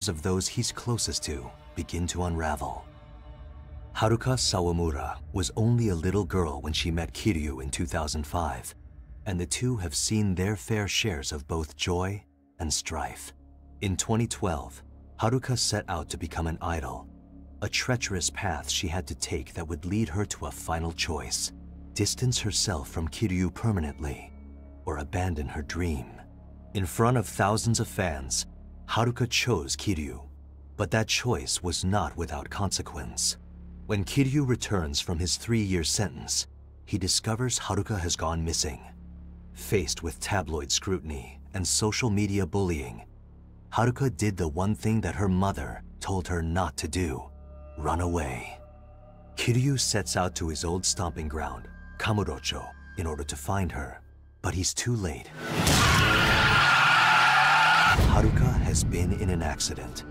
of those he's closest to begin to unravel. Haruka Sawamura was only a little girl when she met Kiryu in 2005, and the two have seen their fair shares of both joy and strife. In 2012, Haruka set out to become an idol, a treacherous path she had to take that would lead her to a final choice: distance herself from Kiryu permanently, or abandon her dream. In front of thousands of fans, Haruka chose Kiryu, but that choice was not without consequence. When Kiryu returns from his 3-year sentence, he discovers Haruka has gone missing. Faced with tabloid scrutiny and social media bullying, Haruka did the one thing that her mother told her not to do: run away. Kiryu sets out to his old stomping ground, Kamurocho, in order to find her, but he's too late. Haruka has been in an accident,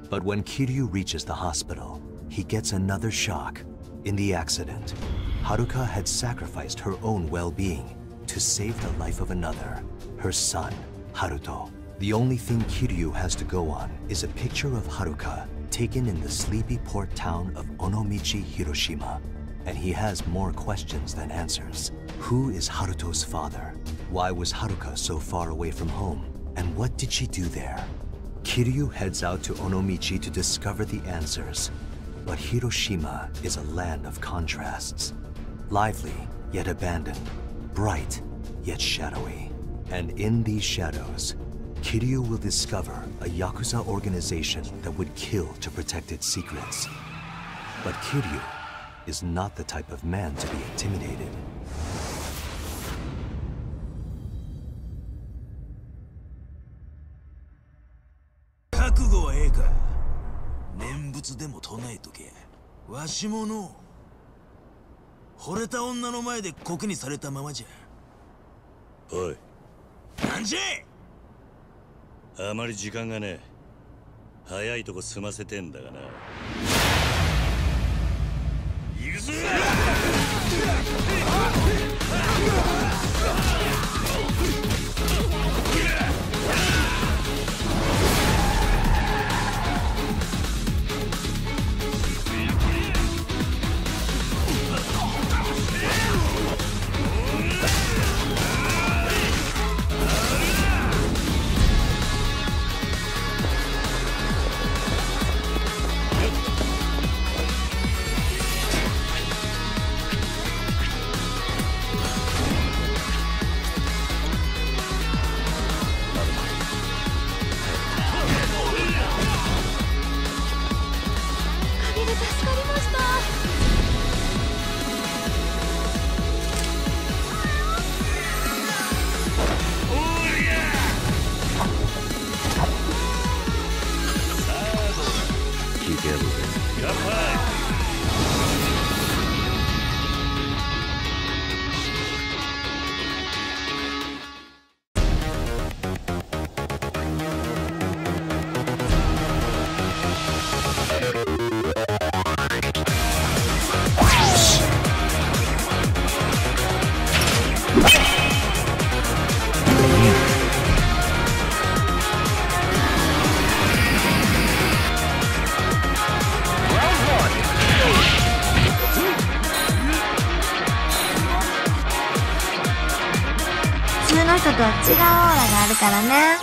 but when Kiryu reaches the hospital, he gets another shock. In the accident, Haruka had sacrificed her own well-being to save the life of another, her son, Haruto. The only thing Kiryu has to go on is a picture of Haruka taken in the sleepy port town of Onomichi, Hiroshima, and he has more questions than answers. Who is Haruto's father? Why was Haruka so far away from home? And what did she do there? Kiryu heads out to Onomichi to discover the answers. But Hiroshima is a land of contrasts. Lively, yet abandoned. Bright, yet shadowy. And in these shadows, Kiryu will discover a Yakuza organization that would kill to protect its secrets. But Kiryu is not the type of man to be intimidated. Oi. なんじゃい。あまり時間がねえ。早いとこ済ませてんだがな。行くぞ。と違うオーラがあるからね。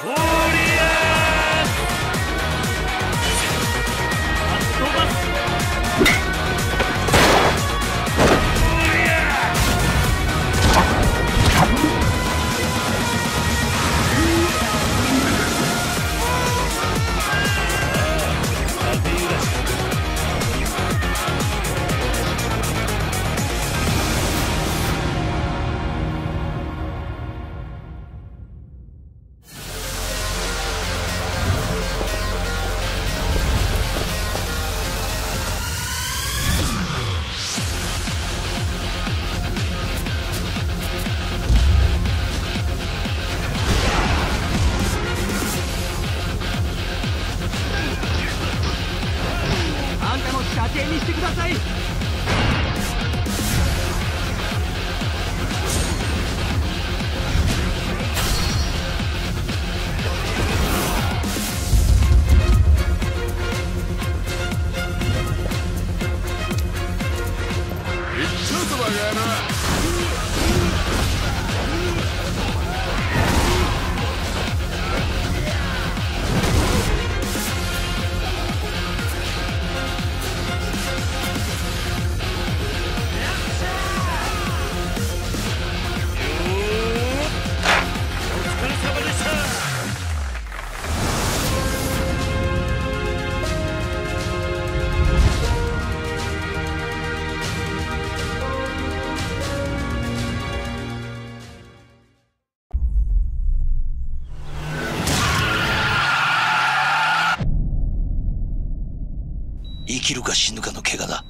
生きるか死ぬかの怪我だ。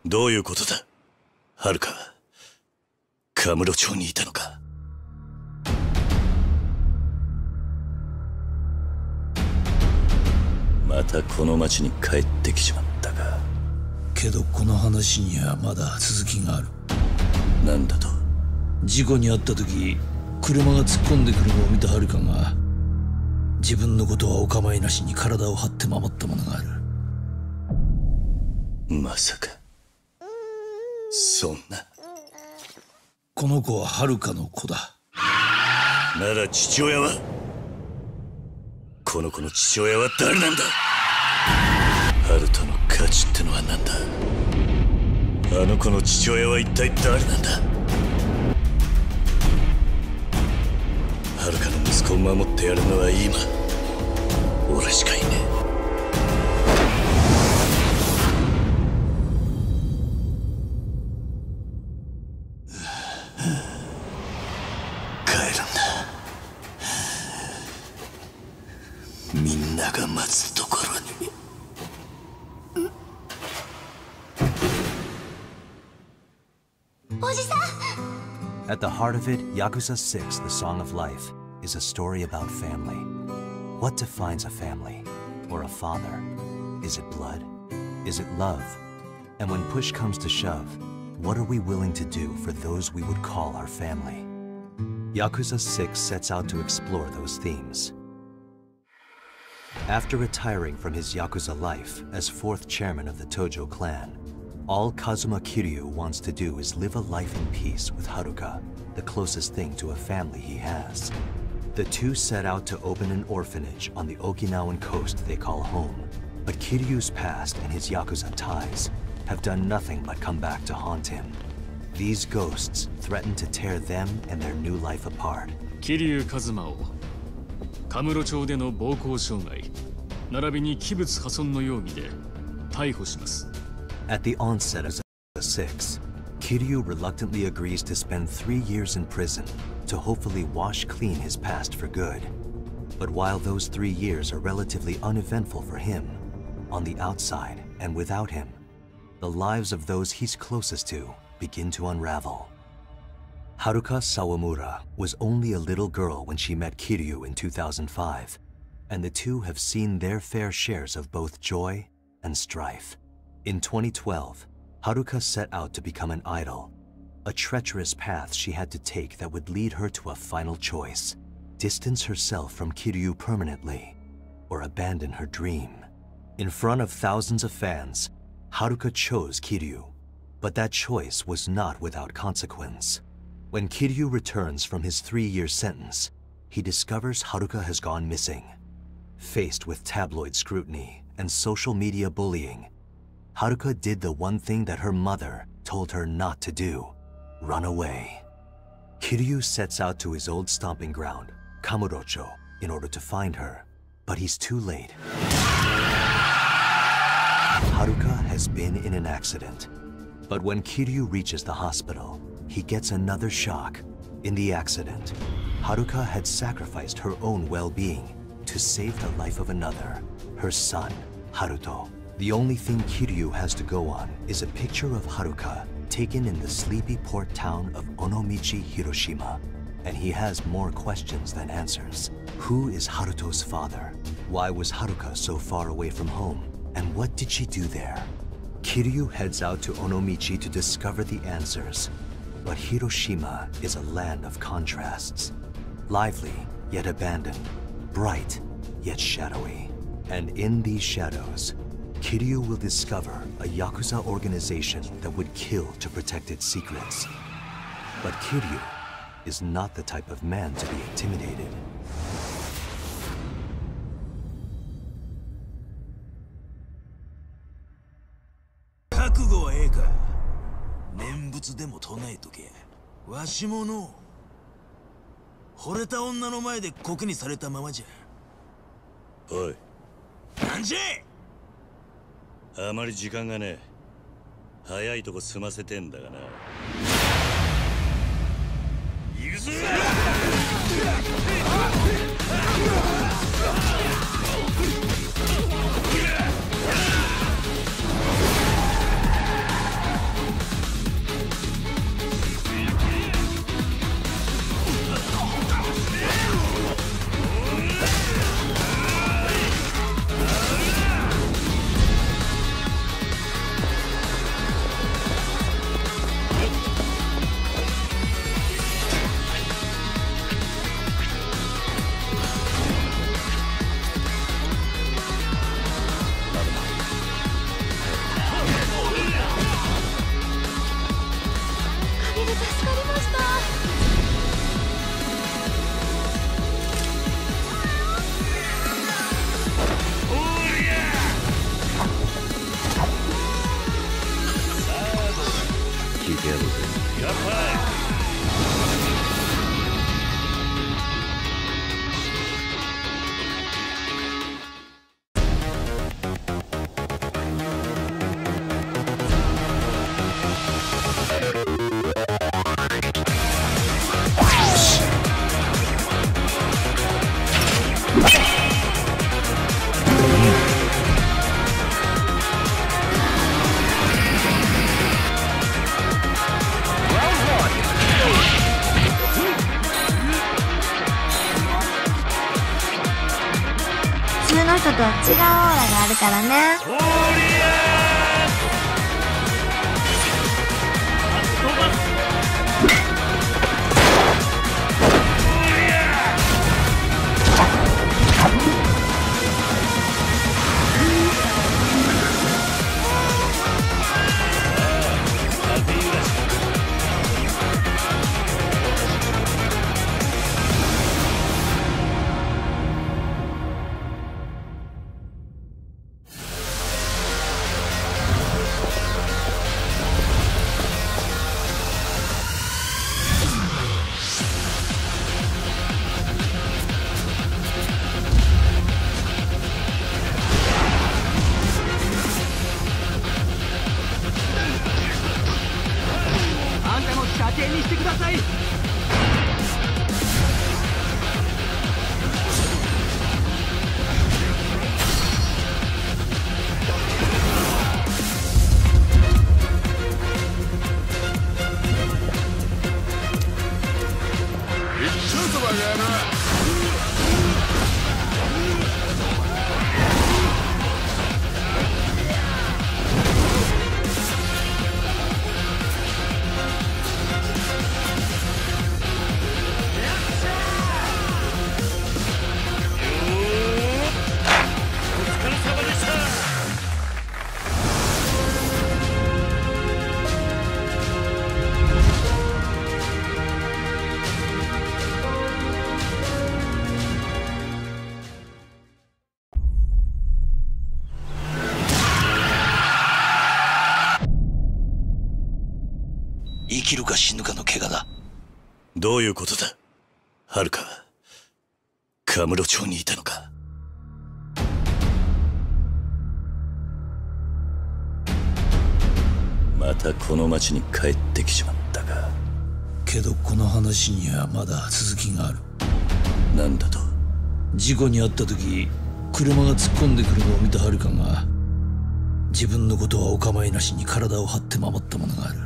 どういうことだ？はるか、カムロ町にいたのか？またこの町に帰ってきちまったか。けどこの話にはまだ続きがある。なんだと？事故に遭った時、車が突っ込んでくるのを見たはるかが、自分のことはお構いなしに体を張って守ったものがある。まさかそんな。この子ははるかの子だ。なら父親は？この子の父親は誰なんだ？ハルトの価値ってのは何だ？あの子の父親は一体誰なんだ？はるかの息子を守ってやるのは今俺しかいねえ。帰るんだ。みんなが待つところに。おじさん。 At the heart of it, Yakuza 6, The Song of Life, is a story about family. What defines a family? Or a father? Is it blood? Is it love? And when push comes to shove, what are we willing to do for those we would call our family? Yakuza 6 sets out to explore those themes. After retiring from his Yakuza life as fourth chairman of the Tojo clan, all Kazuma Kiryu wants to do is live a life in peace with Haruka, the closest thing to a family he has. The two set out to open an orphanage on the Okinawan coast they call home, but Kiryu's past and his Yakuza ties have done nothing but come back to haunt him. These ghosts threaten to tear them and their new life apart. 桐生一馬をカムロ町での暴行傷害並びに器物破損の容疑で逮捕します。 At the onset of Yakuza 6, Kiryu reluctantly agrees to spend 3 years in prison to hopefully wash clean his past for good. But while those 3 years are relatively uneventful for him, on the outside and without him, the lives of those he's closest to begin to unravel. Haruka Sawamura was only a little girl when she met Kiryu in 2005, and the two have seen their fair shares of both joy and strife. In 2012, Haruka set out to become an idol, a treacherous path she had to take that would lead her to a final choice: distance herself from Kiryu permanently, or abandon her dream. In front of thousands of fans, Haruka chose Kiryu, but that choice was not without consequence. When Kiryu returns from his 3-year sentence, he discovers Haruka has gone missing. Faced with tabloid scrutiny and social media bullying, Haruka did the one thing that her mother told her not to do: run away. Kiryu sets out to his old stomping ground, Kamurocho, in order to find her, but he's too late. Haruka has been in an accident, but when Kiryu reaches the hospital, he gets another shock. In the accident, Haruka had sacrificed her own well-being to save the life of another, her son, Haruto. The only thing Kiryu has to go on is a picture of Haruka taken in the sleepy port town of Onomichi, Hiroshima, and he has more questions than answers. Who is Haruto's father? Why was Haruka so far away from home? And what did she do there? Kiryu heads out to Onomichi to discover the answers, but Hiroshima is a land of contrasts. Lively, yet abandoned. Bright, yet shadowy. And in these shadows, Kiryu will discover a Yakuza organization that would kill to protect its secrets. But Kiryu is not the type of man to be intimidated. Oi. なんじゃあまり時間がねえ。早いとこ済ませてんだがな。行くぞ。オーラがあるからね。あんたも射程にしてください。生きるか死ぬかの怪我だ。どういうことだ？はるか、カムロ町にいたのか？またこの町に帰ってきちまったか。けどこの話にはまだ続きがある。なんだと？事故に遭った時車が突っ込んでくるのを見たはるかが自分のことはお構いなしに体を張って守ったものがある。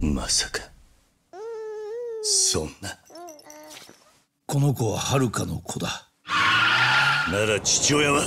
まさかそんな。この子ははるかの子だ。なら父親は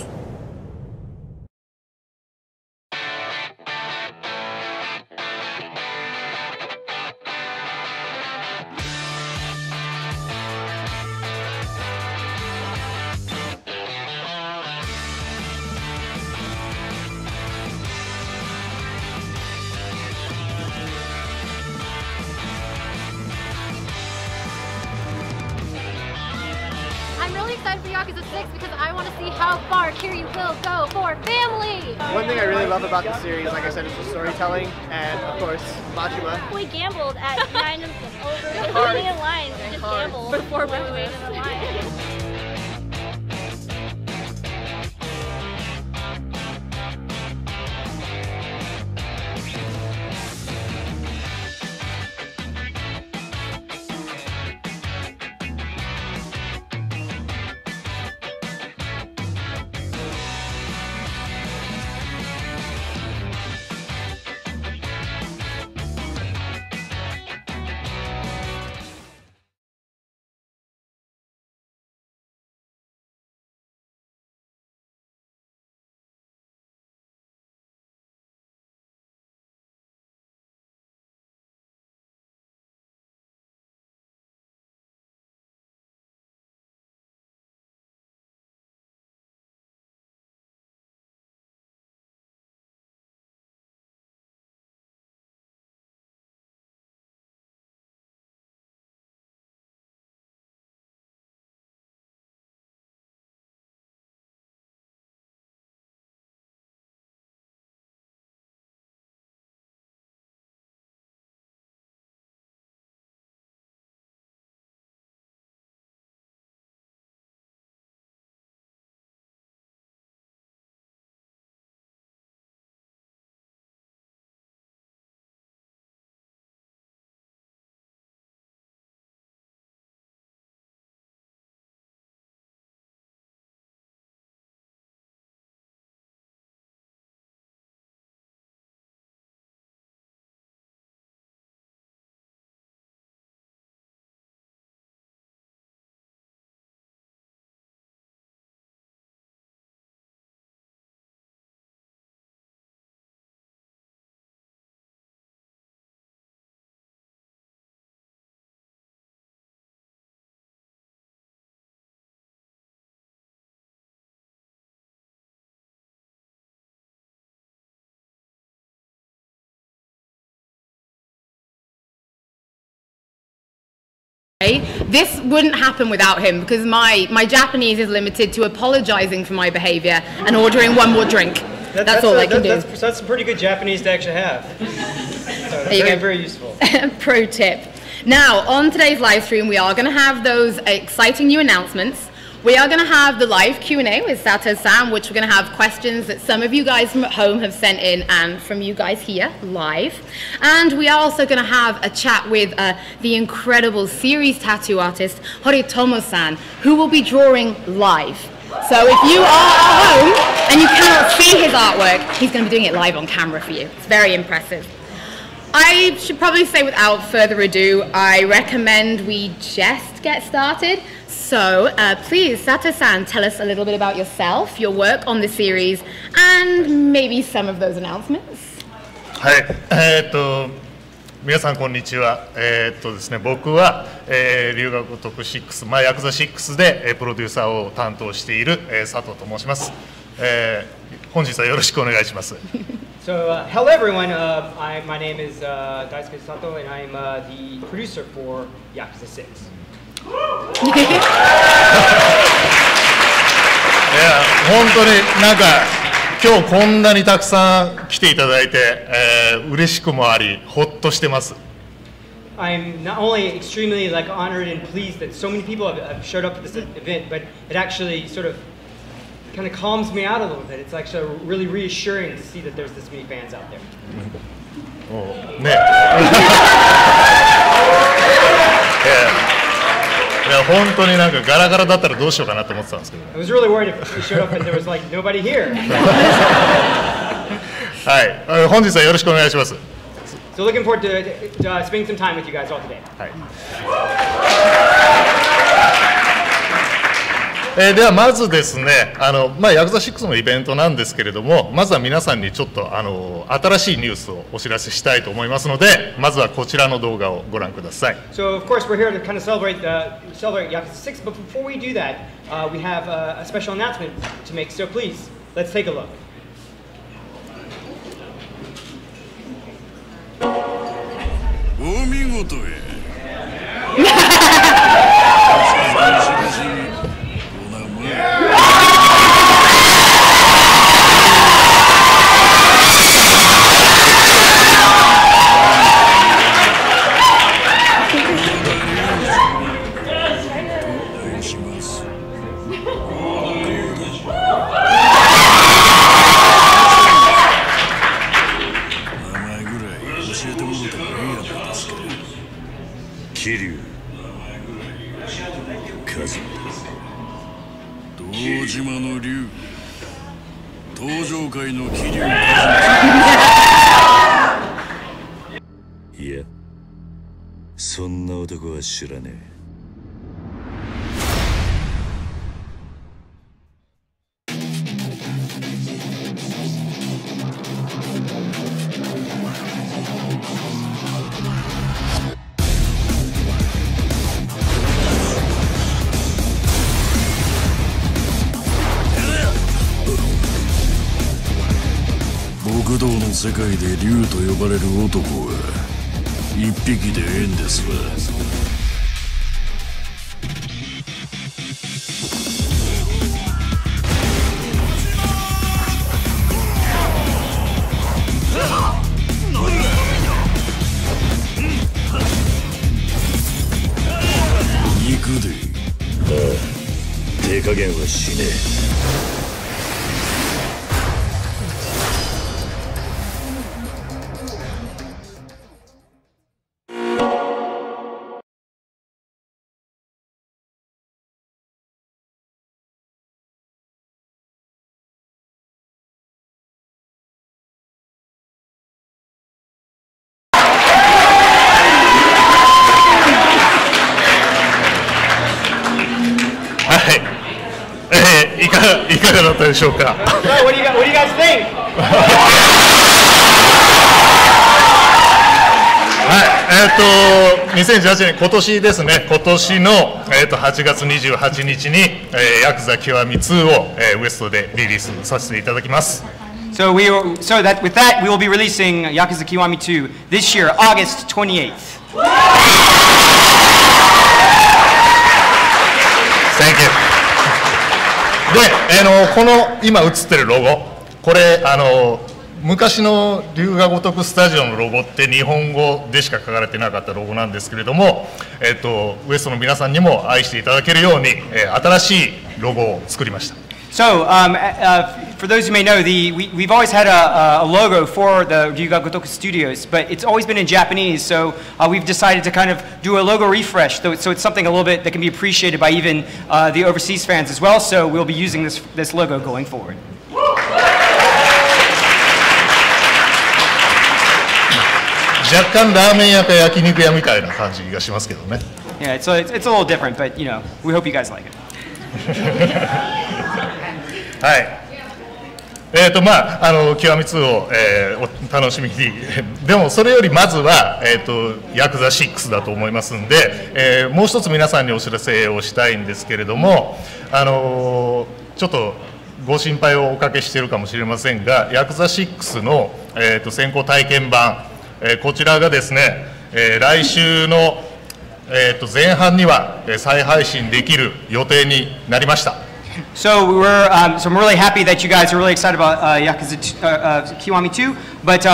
？I'm really excited for Yakuza 6 because I want to see how far Kiryu will go for family! One thing I really love about the series, like I said, is the storytelling, and of course, Majima. We gambled at 9 over a million lines. We just gambled before we waited in line. This wouldn't happen without him because my Japanese is limited to apologizing for my behavior and ordering one more drink. That's all I can do. That's some pretty good Japanese to actually have. So there you go. Very useful. Pro tip. Now, on today's live stream, we are going to have those exciting new announcements. We are going to have the live Q&A with Sato-san, which we're going to have questions that some of you guys from at home have sent in and from you guys here live. And we are also going to have a chat with the incredible series tattoo artist, Horitomo-san, who will be drawing live. So if you are at home and you cannot see his artwork, he's going to be doing it live on camera for you. It's very impressive. I should probably say without further ado, I recommend we just get started. So please, Sato-san, tell us a little bit about yourself, your work on the series, and maybe some of those announcements. はい、皆さんこんにちは。ですね、僕は、龍が如く6、ヤクザ6で、プロデューサーを担当している、佐藤と申します。本日はよろしくお願いします。So, hello everyone. My name is Daisuke Sato, and I'm the producer for Yakuza 6. いや、本当になんか今日こんなにたくさん来ていただいて、嬉しくもあり、ほっとしてます。I'm not only extremely honored and pleased that so many people have showed up at this event, but it actually sort of kind of calms me out a little bit. It's actually really reassuring to see that there's this many fans out there. ね。いや本当になんかガラガラだったらどうしようかなと思ってたんですけど。I was really worried if you showed up and there was nobody here. はい、本日はよろしくお願いします。So looking forward to spending some time with you guys all today. はい。ではまずですね、ヤクザ6のイベントなんですけれども、まずは皆さんにちょっと新しいニュースをお知らせしたいと思いますので、まずはこちらの動画をご覧ください。So of course we're here to kind of celebrate Yakuza 6, but before we do that, we have a special announcement to make. So please, let's take a look. お見事へ。桐生和堂島の竜登場界の桐生いやそんな男は知らねえ。極道の世界で竜と呼ばれる男は一匹でええんですわ。行くで。ああ、手加減はしねえ。いかがだったでしょうか。What do you guys think? はい、2018年今年ですね。今年の8月28日にヤクザ極み2をウエストでリリースさせていただきます。So with that we will be releasing Yakuza Kiwami 2 this year, August 28th. Thank you. で、この今映ってるロゴ、これ昔の龍が如くスタジオのロゴって日本語でしか書かれてなかったロゴなんですけれども、ウエストの皆さんにも愛していただけるように、新しいロゴを作りました。So, for those who may know, we've always had a logo for the Ryuga Gotoku Studios, but it's always been in Japanese, so we've decided to kind of do a logo refresh, so it's something a little bit that can be appreciated by even the overseas fans as well, so we'll be using this logo going forward. 若干ラーメン屋か焼肉屋みたいな感じがしますけどね。Yeah, it's a little different, but you know, we hope you guys like it. はい。極み2を、お楽しみに。でもそれよりまずは、ヤクザ6だと思いますんで、もう一つ皆さんにお知らせをしたいんですけれども、ちょっとご心配をおかけしているかもしれませんが、ヤクザ6の、先行体験版、こちらがですね、来週の、前半には再配信できる予定になりました。So I'm really happy that you guys are really excited about Yakuza Kiwami 2. But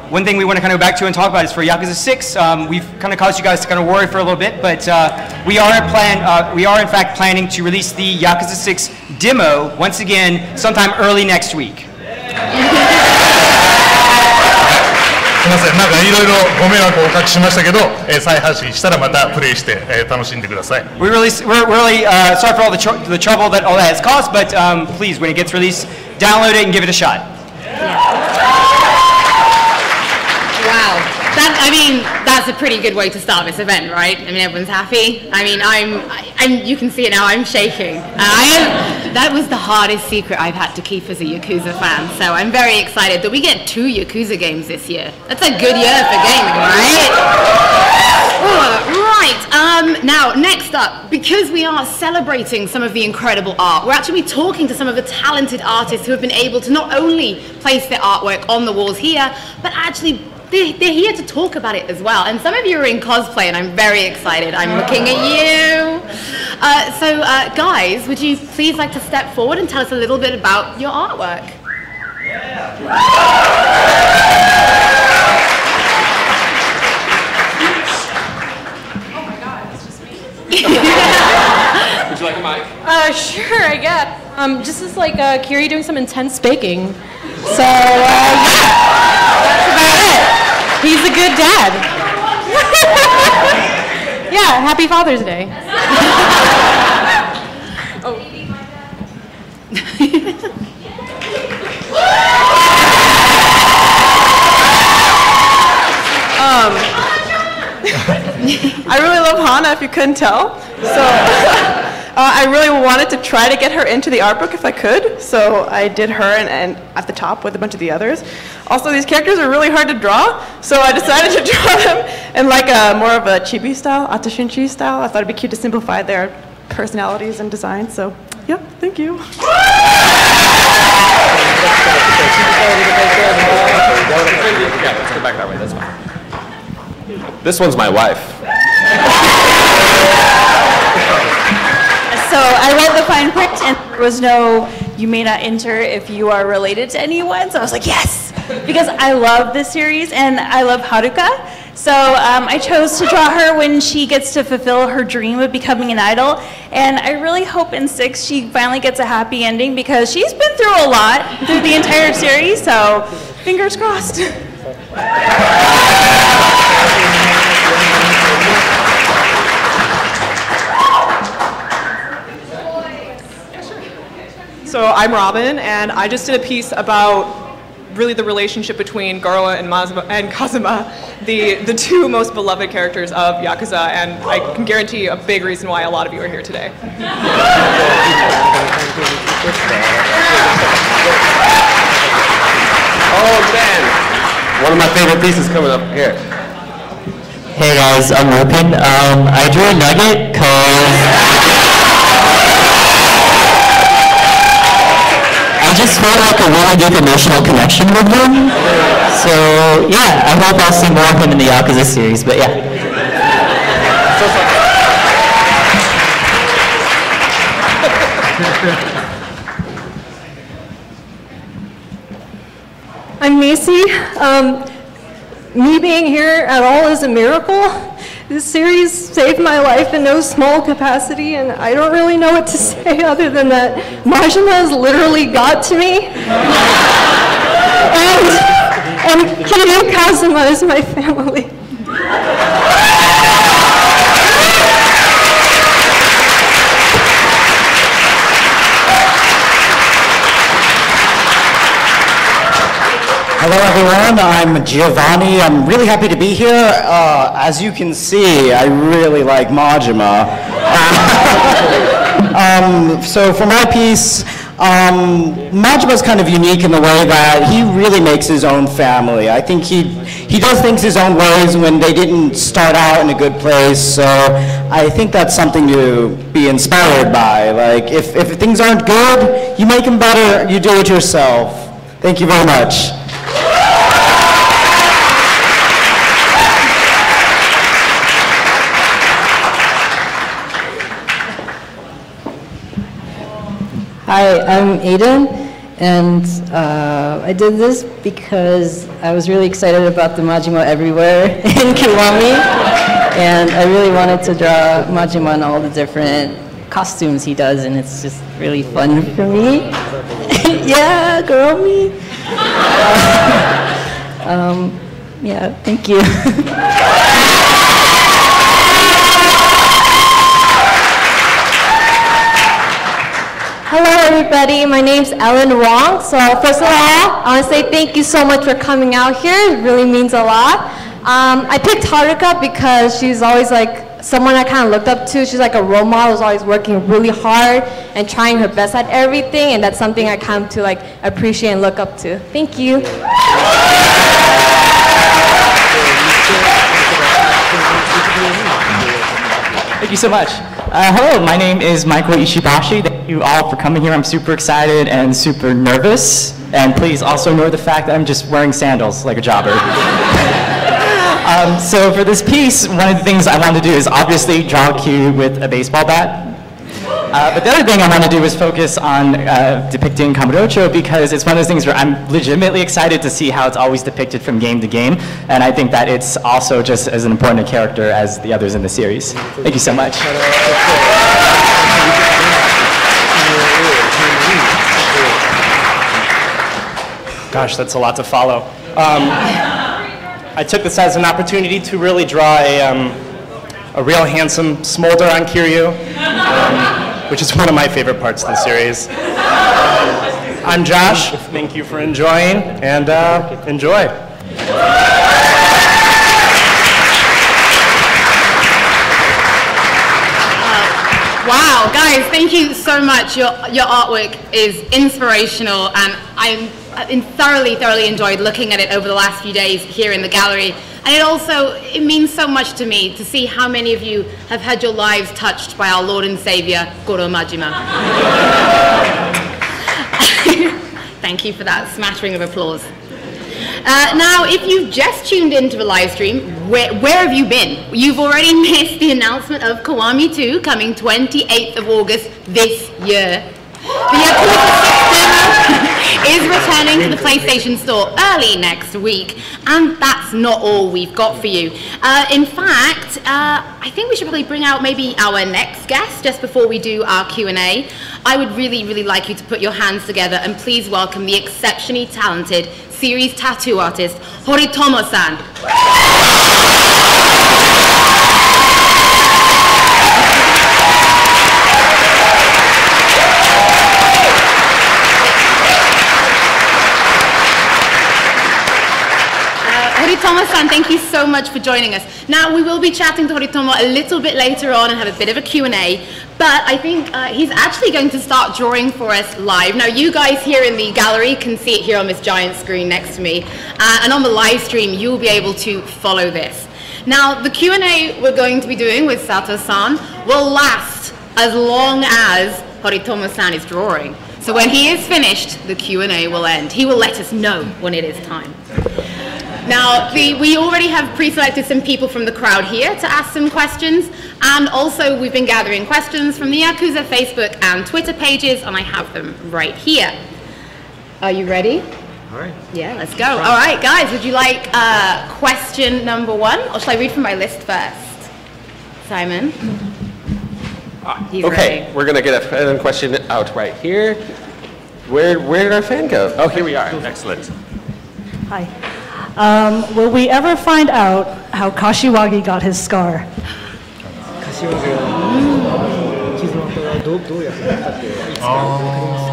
one thing we want to kind of go back to and talk about is for Yakuza 6. We've kind of caused you guys to kind of worry for a little bit, but we are in fact planning to release the Yakuza 6 demo once again sometime early next week. すみません、なんかいろいろご迷惑をおかけしましたけど、再配信したらまたプレイして、楽しんでください。We're really sorry for all the trouble that all that has caused, but please, when it gets released, download it and give it a shot. Wow, that's a pretty good way to start this event, right? I mean, everyone's happy. I mean, you can see it now. I'm shaking. That was the hardest secret I've had to keep as a Yakuza fan. So I'm very excited that we get 2 Yakuza games this year. That's a good year for gaming, right? Right. Now, next up, because we are celebrating some of the incredible art, we're actually talking to some of the talented artists who have been able to not only place their artwork on the walls here, but actually they're here to talk about it as well. And some of you are in cosplay, and I'm very excited. I'm looking at you. So, guys, would you please like to step forward and tell us a little bit about your artwork? Oh my God, it's just me. Would you like a mic? Sure, I guess. Just as like Kiri doing some intense baking. So, yeah, that's about it. He's a good dad. Yeah, happy Father's Day. Oh. I really love Hana, if you couldn't tell. So I really wanted to try to get her into the art book if I could. So I did her and at the top with a bunch of the others. Also, these characters are really hard to draw, so I decided to draw them in like more of a chibi style, Atashinchi style. I thought it'd be cute to simplify their personalities and designs. So, yeah, thank you. Yeah, let's go back that way. That's fine. This one's my wife. So I read the fine print, and there was no, you may not enter if you are related to anyone. So I was like, yes, because I love this series and I love Haruka. So I chose to draw her when she gets to fulfill her dream of becoming an idol. And I really hope in 6 she finally gets a happy ending, because she's been through a lot through the entire series. So fingers crossed. So I'm Robin, and I just did a piece about really the relationship between Garo and Kazuma, the 2 most beloved characters of Yakuza, and I can guarantee a big reason why a lot of you are here today. Oh man, one of my favorite pieces coming up here. Hey guys, I'm Rupin. I drew a nugget because I just felt like a really deep emotional connection with him. So yeah, I hope I'll see more of him in the Yakuza series, but yeah. I'm Macy. Me being here at all is a miracle. This series saved my life in no small capacity, and I don't really know what to say other than that Majima has literally got to me. and Kiryu Kazuma is my family. Hello everyone, I'm Giovanni. I'm really happy to be here. As you can see, I really like Majima. So for my piece, Majima's kind of unique in the way that he really makes his own family. I think he does things his own ways when they didn't start out in a good place, so I think that's something to be inspired by. Like, if things aren't good, you make them better, you do it yourself. Thank you very much. Hi, I'm Aiden, and I did this because I was really excited about the Majima everywhere in Kiwami, and I really wanted to draw Majima in all the different costumes he does, and it's just really fun for me. Yeah, girl me. Yeah, thank you. Hello everybody, my name's Ellen Wong. So first of all, I want to say thank you so much for coming out here. It really means a lot. I picked Haruka because she's always like someone I kind of looked up to. She's like a role model, who's always working really hard and trying her best at everything, and that's something I come to like appreciate and look up to. Thank you. Thank you so much. Hello, my name is Michael Ishibashi. Thank you all for coming here. I'm super excited and super nervous. And please also ignore the fact that I'm just wearing sandals like a jobber. So for this piece, one of the things I wanted to do is obviously draw Kiryu with a baseball bat. But the other thing I want to do is focus on depicting Kamurocho, because it's one of those things where I'm legitimately excited to see how it's always depicted from game to game, and I think that it's also just as an important a character as the others in the series. Thank you so much. Gosh, that's a lot to follow. I took this as an opportunity to really draw a real handsome smolder on Kiryu. Which is one of my favorite parts of the series. I'm Josh. Thank you for enjoying, and enjoy. Wow, guys, thank you so much. Your artwork is inspirational, and I thoroughly enjoyed looking at it over the last few days here in the gallery. And it means so much to me to see how many of you have had your lives touched by our Lord and Savior, Goro Majima. Thank you for that smattering of applause. Now, if you've just tuned into the live stream, where have you been? You've already missed the announcement of Kiwami 2 coming 28th of August this year. The Yakuza 6 demo is returning to the PlayStation Store early next week, and that's not all we've got for you. In fact, I think we should probably bring out maybe our next guest just before we do our Q&A. I would really like you to put your hands together and please welcome the exceptionally talented series tattoo artist, Horitomo-san. Horitomo-san, thank you so much for joining us. Now, we will be chatting to Horitomo a little bit later on and have a bit of a Q&A, but I think he's actually going to start drawing for us live. Now, you guys here in the gallery can see it here on this giant screen next to me, and on the live stream, you'll be able to follow this. Now, the Q&A we're going to be doing with Sato-san will last as long as Horitomo-san is drawing. So when he is finished, the Q&A will end. He will let us know when it is time. Now, we already have pre-selected some people from the crowd here to ask some questions, and also we've been gathering questions from the Yakuza Facebook and Twitter pages, and I have them right here. Are you ready? All right. Yeah, let's go. All right, guys, would you like question number 1, or shall I read from my list first? Simon? He's Okay, ready. we're gonna get a fan question out right here. Where did our fan go? Oh, here we are. Excellent. Hi. Will we ever find out how Kashiwagi got his scar? 柏木が傷の跡がどうやってやったっていつか分かります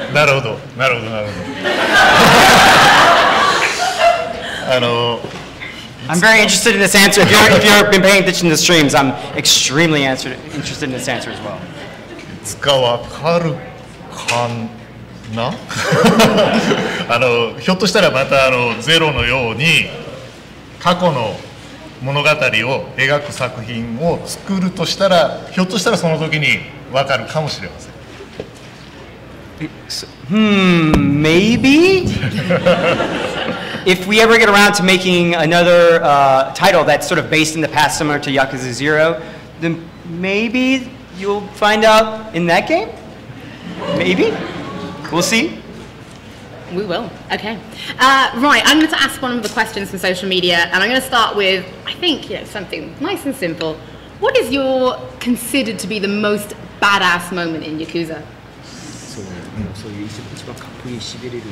か？なるほど、なるほど、なるほど。I'm very interested in this answer. If you've been paying attention to the streams, I'm extremely interested in this answer as well. いつかわかるかなひょっとしたらまたゼロのように過去の物語を描く作品を作るとしたら、ひょっとしたらその時にわかるかもしれません。Maybe? If we ever get around to making another title that's sort of based in the past, similar to Yakuza 0, then maybe you'll find out in that game? Maybe? We'll see. We will. Okay. Right, I'm going to ask one of the questions from social media, and I'm going to start with, I think, something nice and simple. What is your considered to be the most badass moment in Yakuza? そういう一番かっこいいしびれる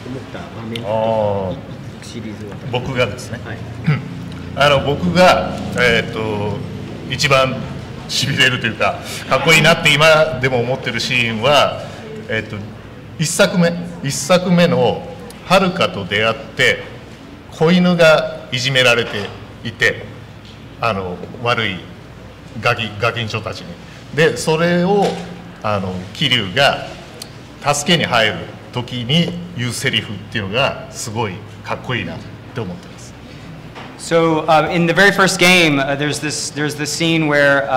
思った場面シリーズは僕がですね、僕が一番しびれるというかかっこいいなって今でも思ってるシーンは一作目のはるかと出会って子犬がいじめられていて悪いガキンチョたちにでそれを桐生が助けに入る時に言うセリフっていうのがすごいかっこいいなって思ってます。So in the very first game, there's this scene where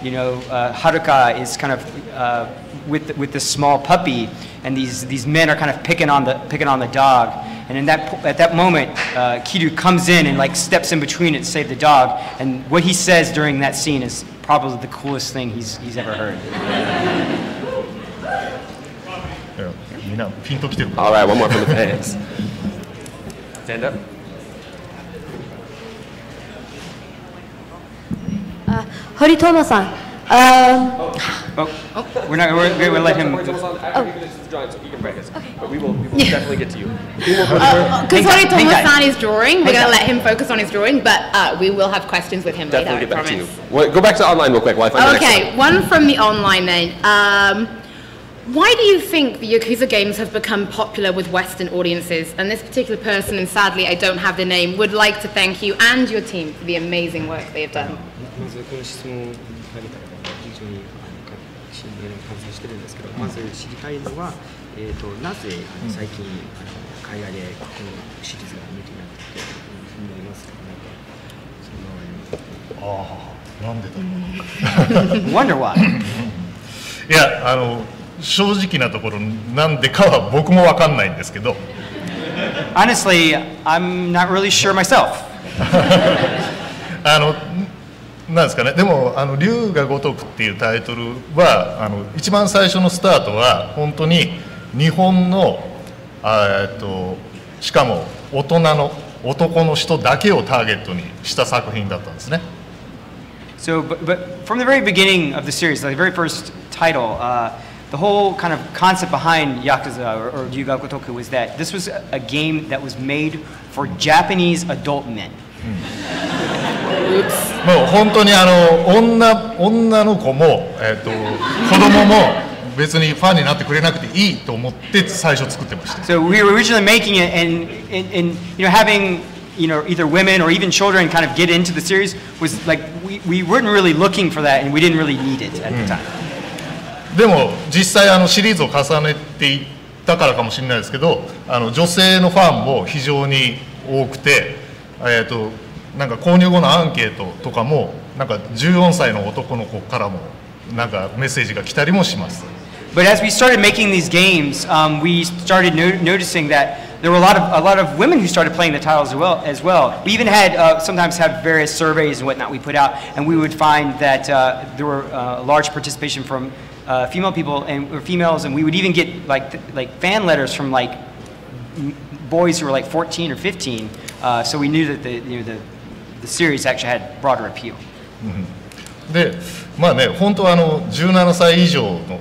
Haruka is kind of with this small puppy, and these men are kind of picking on the dog, and at that moment, Kiryu comes in and like steps in between it to save the dog, and what he says during that scene is probably the coolest thing he's ever heard. All right, one more from the fans. Stand up. Horitomo-san. We're gonna let him. This is drawing, so he can practice. But we will definitely get to you. Because Horitomo-san is drawing, we're going to let him focus on his drawing, but we will have questions with him later, I Definitely get back to promise. you. Well, go back to online real quick while I find the next Okay, one from the online then. Why do you think the Yakuza games have become popular with Western audiences? And this particular person, and sadly I don't have the name, would like to thank you and your team for the amazing work they have done. まずこの質問をいただいた方は非常に真剣に感想してるんですけど、まず知りたいのは、なぜ最近海外でこのシリーズが人気になっていると思いますか？なんでだろう。Wonder why. いや正直なところなんでかは僕もわかんないんですけど。Honestly, I'm not really sure myself. なんですかね。でも龍が如くっていうタイトルは一番最初のスタートは本当に日本のしかも大人の男の人だけをターゲットにした作品だったんですね。So, but from the very beginning of the series, like the very first title, the whole kind of concept behind Yakuza or Ryu ga Gotoku was that this was a game that was made for Japanese adult men. もう本当に女の子も子供も別にファンになってくれなくていいと思って最初作ってました。So we were originally making it and having either women or even children kind of get into the series was like we weren't really looking for that and we didn't really need it at the time. でも実際シリーズを重ねていったからかもしれないですけど女性のファンも非常に多くてなんか購入後のアンケートとかもなんか14歳の男の子からもなんかメッセージが来たりもします。But as we started making these games, we started noticing that there were a lot of women who started playing the titles as well. We even had sometimes have various surveys and whatnot we put out, and we would find that there were large participation from female people or females, and we would even get like fan letters from like boys who were like 14 or 15. So we knew that the series actually had broader appeal. で、まあね、本当は17歳以上の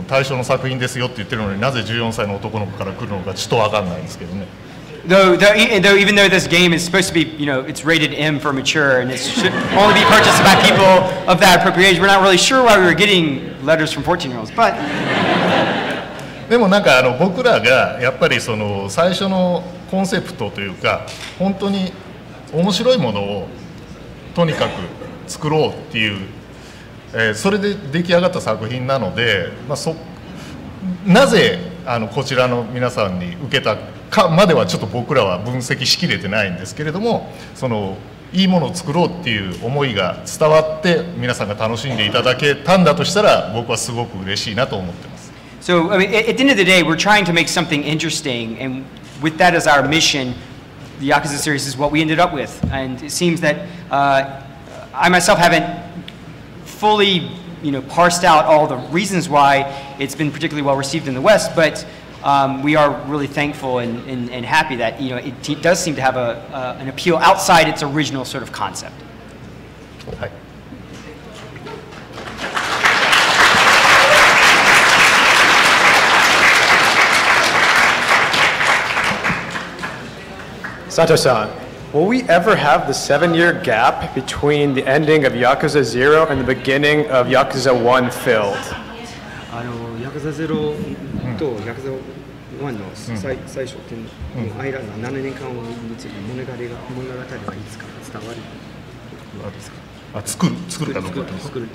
対象の作品ですよって言ってるのになぜ14歳の男の子から来るのかちょっと分かんないんですけどね。Though even though this game is supposed to be, it's rated M for mature and it should only be purchased by people of that appropriate age, we're not really sure why we were getting letters from 14-year-olds. But でもなんか僕らがやっぱりその最初のコンセプトというか本当に面白いものをとにかく作ろうっていう、それで出来上がった作品なので、なぜこちらの皆さんに受けたかまではちょっと僕らは分析しきれてないんですけれども、そのいいものを作ろうっていう思いが伝わって皆さんが楽しんでいただけたんだとしたら僕はすごく嬉しいなと思ってます。So, I mean, at the end of the day, we're trying to make something interesting, and with that as our mission, the Yakuza series is what we ended up with. And it seems that I myself haven't fully, parsed out all the reasons why it's been particularly well received in the West, but we are really thankful and happy that it does seem to have an appeal outside its original sort of concept. Hi. Sato-san, will we ever have the 7-year gap between the ending of Yakuza 0 and the beginning of Yakuza 1 filled? Yakuza 0 と Yakuza 1の最初点の間の7年間について物語はいつか伝わるですか？作るかどうか作る。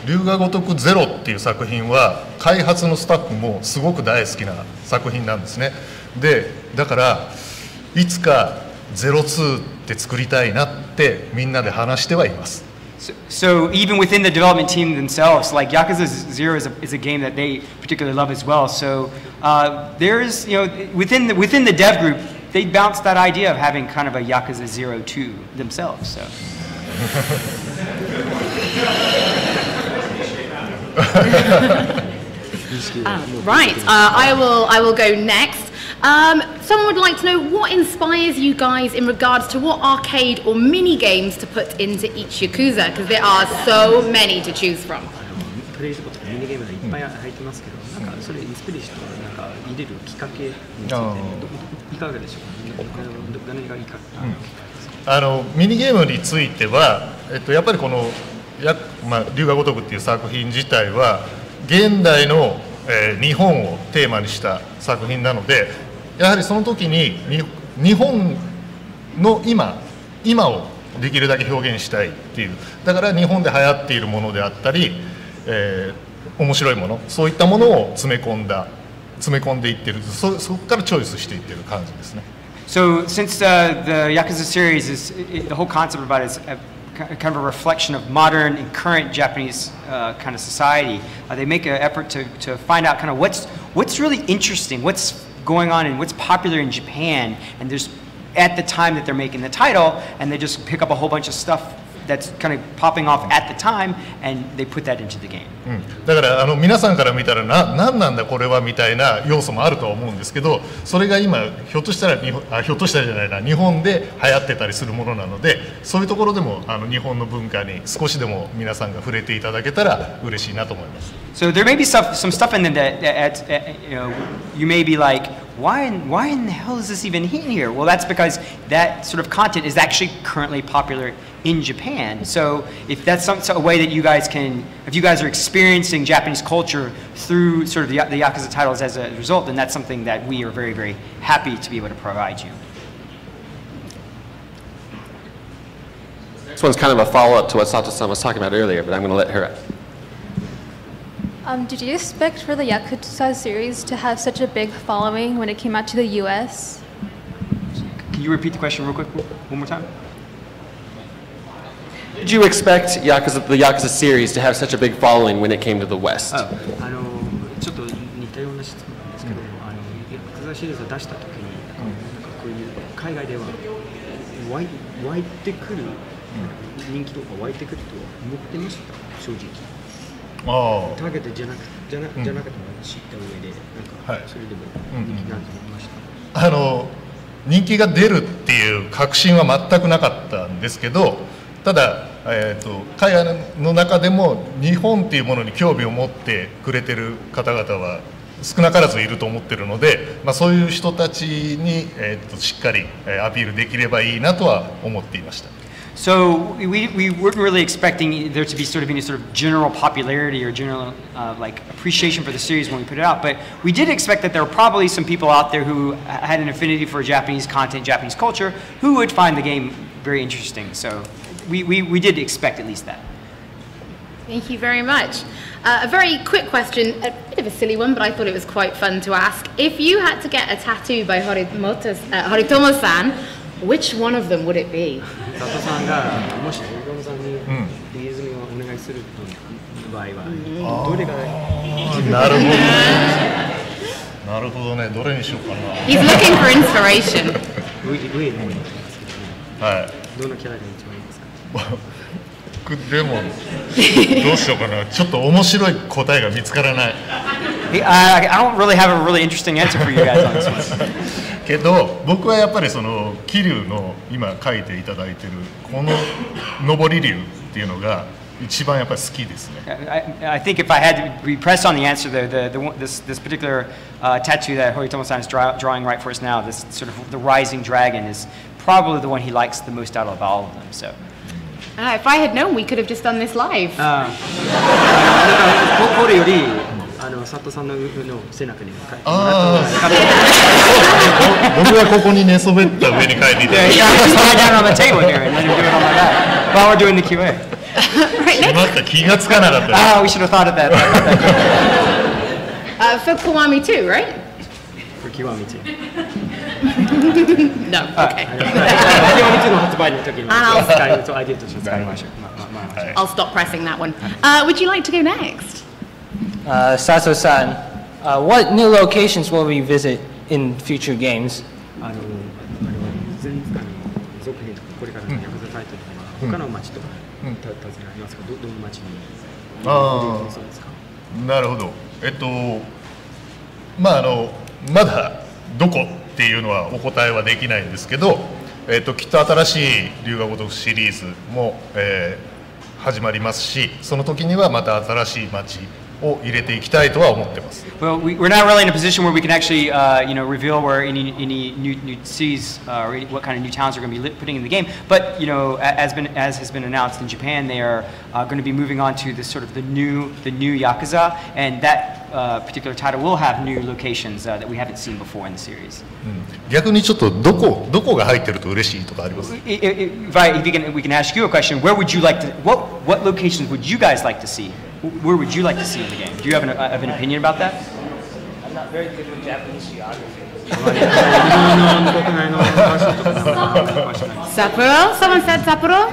龍が如くゼロっていう作品は開発のスタッフもすごく大好きな作品なんですね。で、だからいつか02って作りたいなってみんなで話してはいます。So even within the development team themselves, like Yakuza 0 is a game that they particularly love as well. So there's, within the dev group, they bounced that idea of having kind of a Yakuza 0-2 themselves. So. Right, I will go next. Someone would like to know what inspires you guys in regards to what arcade or mini games to put into each Yakuza, because there are so many to choose from. Mm. ミニゲームについては、やっぱりこの龍が如くっていう作品自体は現代の、日本をテーマにした作品なので、やはりその時に日本の今をできるだけ表現したいっていう、だから日本で流行っているものであったり、面白いもの、そういったものを詰め込んでいってる、そこからチョイスしていってる感じですね。So since the Yakuza series is the whole concept about it is kind of a reflection of modern and current Japanese kind of society, they make an effort to find out kind of what's really interesting, what's going on and what's popular in Japan, and there's at the time that they're making the title, and they just pick up a whole bunch of stuff that's kind of popping off at the time, and they put that into the game. だから皆さんから見たら何なんだこれはみたいな要素もあるとは思うんですけど、それが今ひょっとしたらじゃないな、日本で流行ってたりするものなので、そういうところでも日本の文化に少しでも皆さんが触れていただけたら嬉しいなと思います。So there may be some stuff in there that you may be like, why in the hell is this even in here? Well, that's because that sort of content is actually currently popular in Japan. So if that's a way that you guys can, if you guys are experiencing Japanese culture through sort of the Yakuza titles as a result, then that's something that we are very, very happy to be able to provide you. This one's kind of a follow-up to what Sato-san was talking about earlier, but I'm going to let her. Did you expect for the Yakuza series to have such a big following when it came out to the US? Can you repeat the question real quick one more time? Did you expect the Yakuza series to have such a big following when it came to the West? ちょっと似たような質問ですですけど、ヤクザシリーズを出した時に、なんかこういう海外では湧いてくる、人気とか湧いてくると思ってました、正直。ターゲットじゃなくて知った上で、なんかそれでも人気があると思いました。人気が出るっていう確信は全くなかったんですけど、ただ、海外の中でも日本っていうものに興味を持ってくれてる方々は少なからずいると思ってるので、そういう人たちに、しっかりアピールできればいいなとは思っていました。So we weren't really expecting there to be sort of any sort of general popularity or general like appreciation for the series when we put it out, but we did expect that there were probably some people out there who had an affinity for Japanese content, Japanese culture, who would find the game very interesting. So we did expect at least that. Thank you very much. A very quick question, a bit of a silly one, but I thought it was quite fun to ask. If you had to get a tattoo by Horitomo-san, which one of them would it be? 佐藤さんがもしHoritomoさんにネズミをお願いする場合はどれがなるほどね。なるほどね。どれにしようかな。He's looking for inspiration. はい。どのキャラが一番いいですか。でもどうしようかな。ちょっと面白い答えが見つからない。I don't really have a really interesting answer for you guys on this one. けど僕はやっぱりその桐生の今書いていただいてるこの上り竜っていうのが一番やっぱり好きですね。I think if I had to be pressed on the answer, this particular tattoo that Horitomo-san is drawing right for us now, this sort of the rising dragon, is probably the one he likes the most out of all of them. So. If I had known, we could have just done this live. これより佐藤さんの背中に書いてもらった。僕がここに寝そべった上に書いていただいて。down on the table here and let him do it on my lap while we're doing the QA. しまった気がつかなかった。We should have thought of that. For Kiwami too, right? For Kiwami too. No. Okay. Kiwami 2の発売の時に使いとアイデアとして使いましょう。I'll stop pressing that one. Would you like to go next? Sato-san, what new locations will we visit in future games? 続編とかこれからのヤクザタイトルとか他の街とか訪ねありますか？どの街にそうですか？なるほど。まだどこっていうのはお答えはできないんですけど、きっと新しい龍が如くシリーズも、始まりますし、その時にはまた新しい街を入れていきたいとは思ってます。Well, we're not really in a position where we can actually, reveal where any new cities or what kind of new towns are going to be putting in the game. But as has been announced in Japan, they are going to be moving on to this sort of the new Yakuza, and that particular title will have new locations that we haven't seen before in the series. 逆にちょっとどこが入ってると嬉しいとかあります？ If we can ask you a question, where would you like to? What locations would you guys like to see? Where would you like to see in the game? Do you have an opinion about that? I'm not very good with Japanese geography. Sapporo? Someone said Sapporo?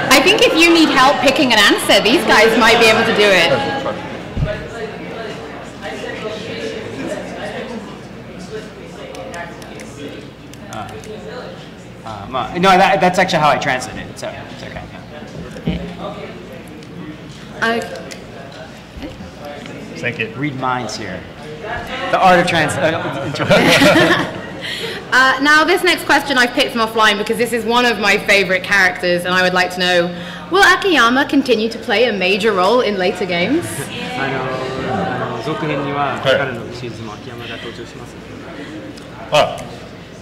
I think if you need help picking an answer, these guys might be able to do it. No, that's actually how I translate it, so it's okay. Thank you. Read minds here. The art of now, this next question I've picked from offline because this is one of my favorite characters, and I would like to know: will Akiyama continue to play a major role in later games? 続編には彼のシーズンも秋山が登場します。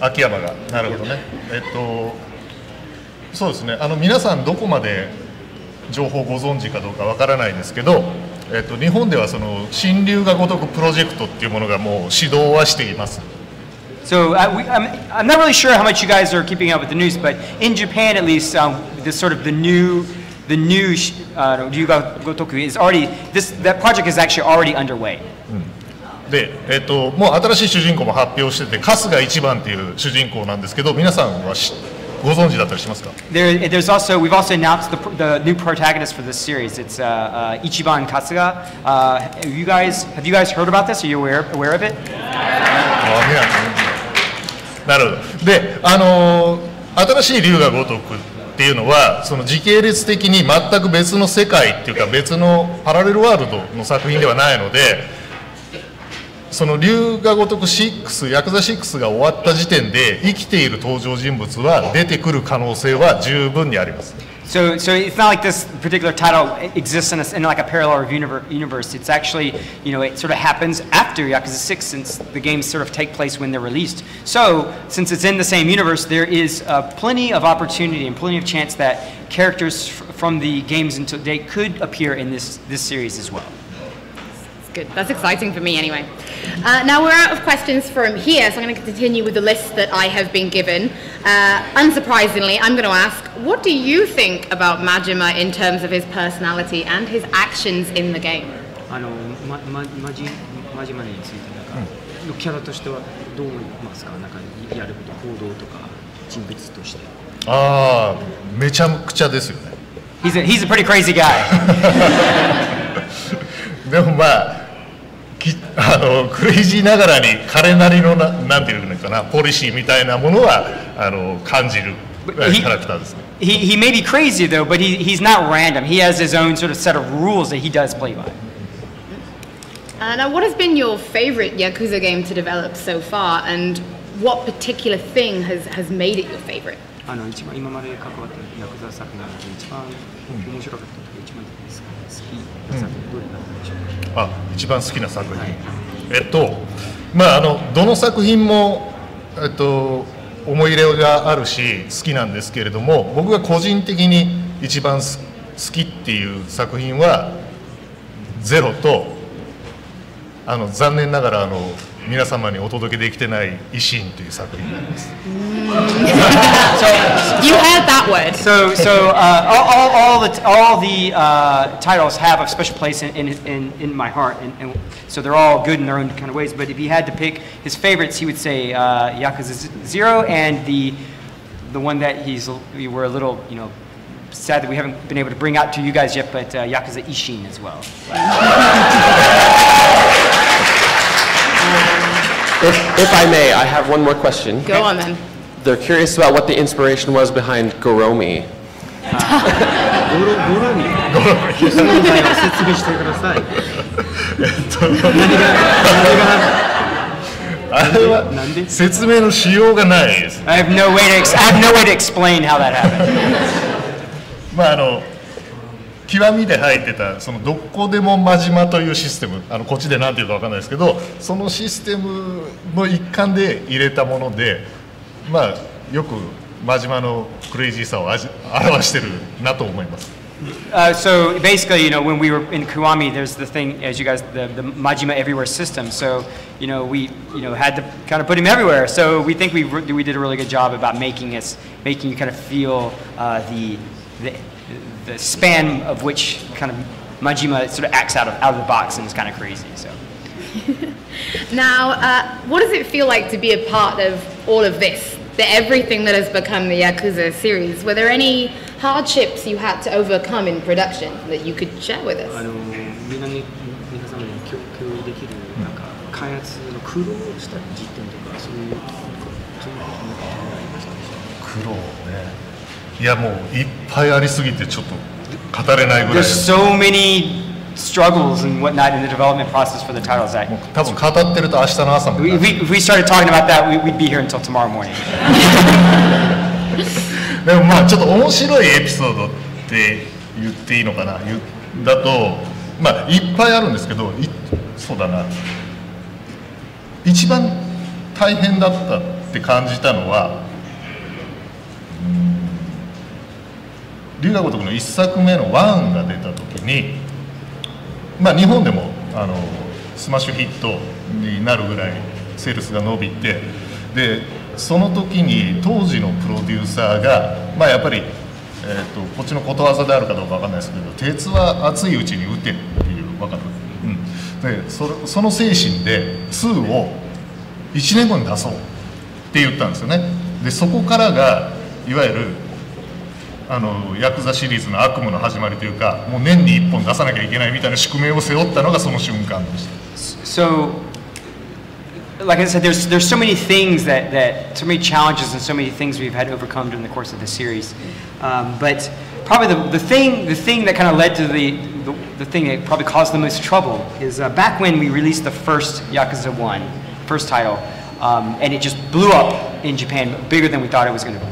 秋山が、なるほどね。そうですね。皆さんどこまで情報をご存知かどうかわからないですけど、日本ではその新龍が如くプロジェクトっていうものがもう始動はしています。So I'm not really sure how much you guys are keeping up with the news, but in Japan at least, this sort of the new Ryuga Gotoku is already that project is actually already underway. で、もう新しい主人公も発表してて、春日一番っていう主人公なんですけど、皆さんはご存知だったりしますか？ We've also announced the new protagonist for this series. It's Ichiban Kasuga. Have you guys heard about this? Are you aware of it? なるほど。で、新しい龍が如くっていうのは、その時系列的に全く別の世界っていうか別のパラレルワールドの作品ではないので、その龍が如く6、ヤクザ6が終わった時点で生きている登場人物は出てくる可能性は十分にあります。So it's not like this particular title exists in like a parallel universe. It's actually, it sort of happens after Yakuza 6 since the games sort of take place when they're released. So since it's in the same universe, there is plenty of opportunity and plenty of chance that characters from the games until date could appear in this series as well. Good. That's exciting for me anyway. Now we're out of questions from here, so I'm going to continue with the list that I have been given. Unsurprisingly, I'm going to ask, what do you think about Majima in terms of his personality and his actions in the game? マジマネについてのキャラとしてはどう思いますか？なんかやること行動とか人物として。ああ、めちゃくちゃですよね。He's a pretty crazy guy. でもまあ。クレイジーながらに彼なりのなんていうのかなポリシーみたいなものは感じるキャラクターですね。He may be crazy though, but he's not random. He has his own sort of set of rules that he does play by. Now, what has been your favorite Yakuza game to develop so far, and what particular thing has made it your favorite? 一番今まで関わったヤクザ作品の中で一番面白かったとか一番好きな作品どれだったでしょうか？一番好きな作品、まあどの作品も思い入れがあるし好きなんですけれども、僕が個人的に一番好きっていう作品はゼロと残念ながら皆様にお届けできてない維新という作品になります。So you heard that word. So all the titles have a special place in my heart, and so they're all good in their own kind of ways. But if he had to pick his favorites, he would say Yakuza 0 and the one that we were a little sad that we haven't been able to bring out to you guys yet, but Yakuza Ishin as well. If I may, I have one more question. Go on then. They're curious about what the inspiration was behind Goromi. あれは説明のしようがないです。I have no way to explain how that happened. まあ極みで入ってたそのどこでも真島というシステム、こっちで何て言うか分かんないですけど、そのシステムの一環で入れたもので、まあよく真島のクレイジーさを表してるなと思います。So basically, when we were in Kiwami, there's the thing, as you guys, the Majima Everywhere system. So, we, had to kind of put him everywhere. So we think we did a really good job about making you kind of feel the span of which kind of Majima sort of acts out of the box and is kind of crazy. So. Now, what does it feel like to be a part of all of this? Everything that has become the Yakuza series. Were there any hardships you had to overcome in production that you could share with us? 皆様に共有できるなんか開発の苦労した実験とかそういうのがありましたでしょうか？苦労ね。いやもういっぱいありすぎてちょっと語れないぐらい。There's so many struggles and whatnot in the development process for the titles. 多分語ってると明日の朝も。If we started talking about that, we'd be here until tomorrow morning. でもまあちょっと面白いエピソードって言っていいのかな。だとまあいっぱいあるんですけど、そうだな。一番大変だったって感じたのは、龍が如くの1作目の1が出た時に、まあ日本でもスマッシュヒットになるぐらいセールスが伸びて、でその時に当時のプロデューサーがまあやっぱり、こっちのことわざであるかどうかわかんないですけど、鉄は熱いうちに打てっていうわかる、でその精神で2を1年後に出そうって言ったんですよね。でそこからがいわゆるヤクザシリーズの悪夢の始まりというか、もう年に1本出さなきゃいけないみたいな宿命を背負ったのがその瞬間でした。So, like I said, there's so many things that so many challenges and so many things we've had to overcome during the course of the series. But probably the thing that kind of led to the thing that probably caused the most trouble is back when we released the first Yakuza 1, first title, and it just blew up in Japan, bigger than we thought it was going to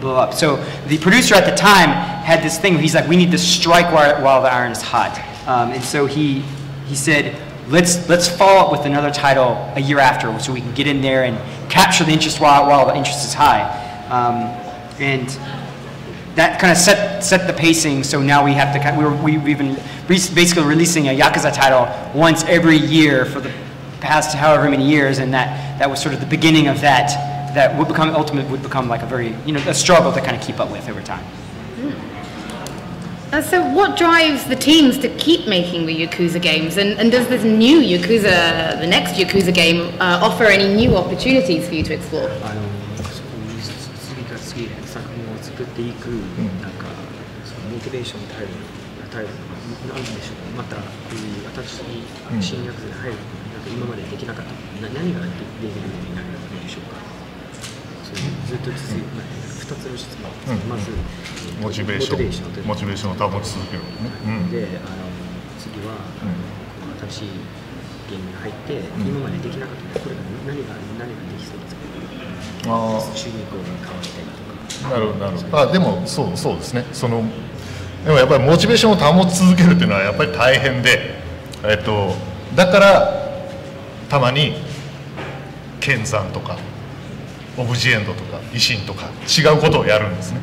blow up. So the producer at the time had this thing where he's like, we need to strike while the iron is hot. And so he said, let's follow up with another title a year after so we can get in there and capture the interest while the interest is high. And that kind of set the pacing, so now we have to we've been basically releasing a Yakuza title once every year for the past however many years, and that was sort of the beginning of that would become like a very, a struggle to kind of keep up with over time. So what drives the teams to keep making the Yakuza games, and does this new Yakuza, the next Yakuza game, offer any new opportunities for you to explore? 作っていくなんかそのモチベーションに耐えるなんでしょう。またこういう新しい新ヤクザに入るなんか今までできなかった何ができるようになるのでしょうか。それずっと続いて2つの質問。まずモチベーションを保ち続けるね。で次は新しいゲームに入って今までできなかったこれが何ができそうですか。収入口が変わったりとか。なるほど。でもそうですね。でもやっぱりモチベーションを保ち続けるっていうのはやっぱり大変で、だからたまに剣山とかオブジェンドとか維新とか違うことをやるんですね。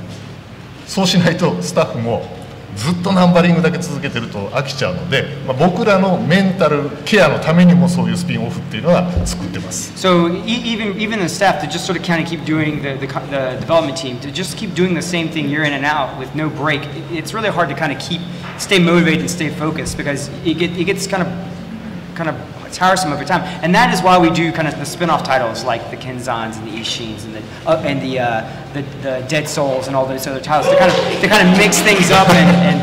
そうしないとスタッフもずっとナンバリングだけ続けてると飽きちゃうので、僕らのメンタルケアのためにもそういうスピンオフっていうのは作ってます。So even the staff to just sort of kind of keep doing the development team to just keep doing the same thing year in and out with no break. It's really hard to kind of stay motivated and stay focused because it gets kind of tiresome over time, and that is why we do kind of the spin-off titles like the Kenzans and the Ishins and the Dead Souls and all those other titles to kind of mix things up and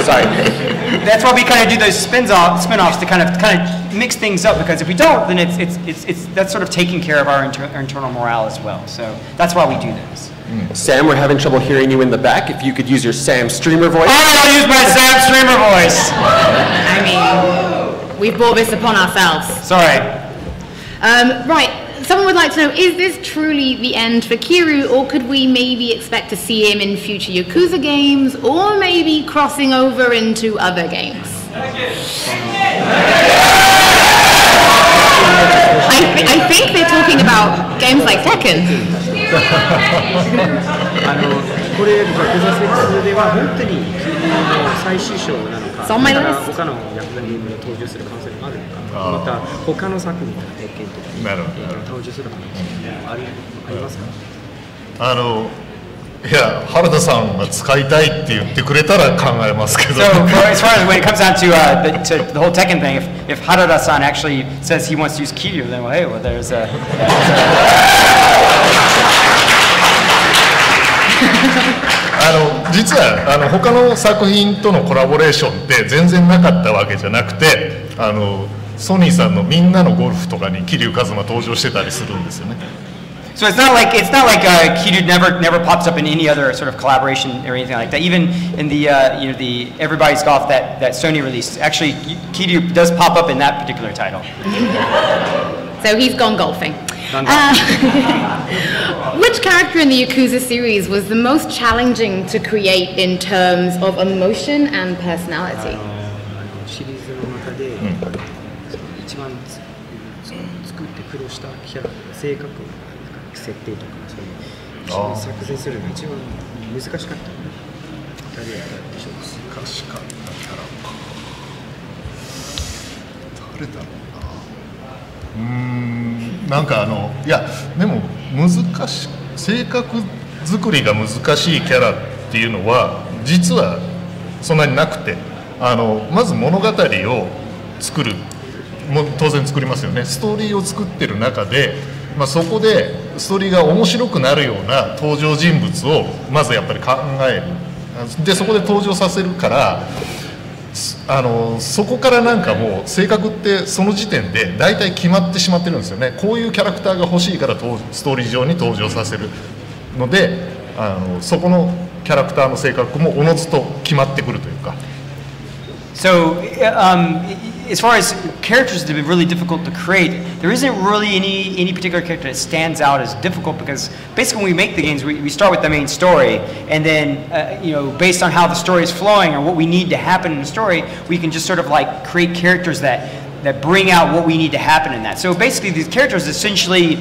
sorry. That's why we kind of do those spin-offs to kind of mix things up, because if we don't, then it's that's sort of taking care of our internal morale as well. So that's why we do those. Sam, we're having trouble hearing you in the back. If you could use your Sam streamer voice. I'll use my Sam streamer voice. I mean, we've brought this upon ourselves. Sorry. Right. Someone would like to know, is this truly the end for Kiryu, or could we maybe expect to see him in future Yakuza games, or maybe crossing over into other games? I think they're talking about games like Tekken. これヤクザ6では本当に最終章なのか、他のヤクザゲームに登場する可能性があるのか、また他の作品の鉄拳とかに登場する可能性がありますか。いや、原田さんが使いたいって言ってくれたら考えますけど。So as far as when it comes down to the whole Tekken thing, if Harada-san actually says he wants to use Kiryu, then hey, well there's a. 実は他の作品とのコラボレーションって全然なかったわけじゃなくて、ソニーさんのみんなのゴルフとかに桐生一馬登場してたりするんですよね。So it's not like Kiryu never pops up in any other sort of collaboration or anything like that. Even in the the Everybody's Golf that Sony released, actually Kiryu does pop up in that particular title. So he's gone golfing. Which character in the Yakuza series was the most challenging to create in terms of emotion and personality? シリーズの中で一番作って苦労したキャラ、性格、設定とかそういう作成するのが一番難しかった。誰だったでしょうか。難しかったキャラか。誰だろうな。なんかいやでも性格作りが難しいキャラっていうのは実はそんなになくて、まず物語を作るも当然作りますよね。ストーリーを作ってる中で、そこでストーリーが面白くなるような登場人物をまずやっぱり考える。でそこで登場させるからそこからなんかもう性格ってその時点で大体決まってしまってるんですよね。こういうキャラクターが欲しいからストーリー上に登場させるのでそこのキャラクターの性格もおのずと決まってくるというか。So, as far as characters that have been really difficult to create, there isn't really any particular character that stands out as difficult because basically when we make the games, we start with the main story, and then based on how the story is flowing or what we need to happen in the story, we can just sort of like create characters that bring out what we need to happen in that. So basically, these characters essentially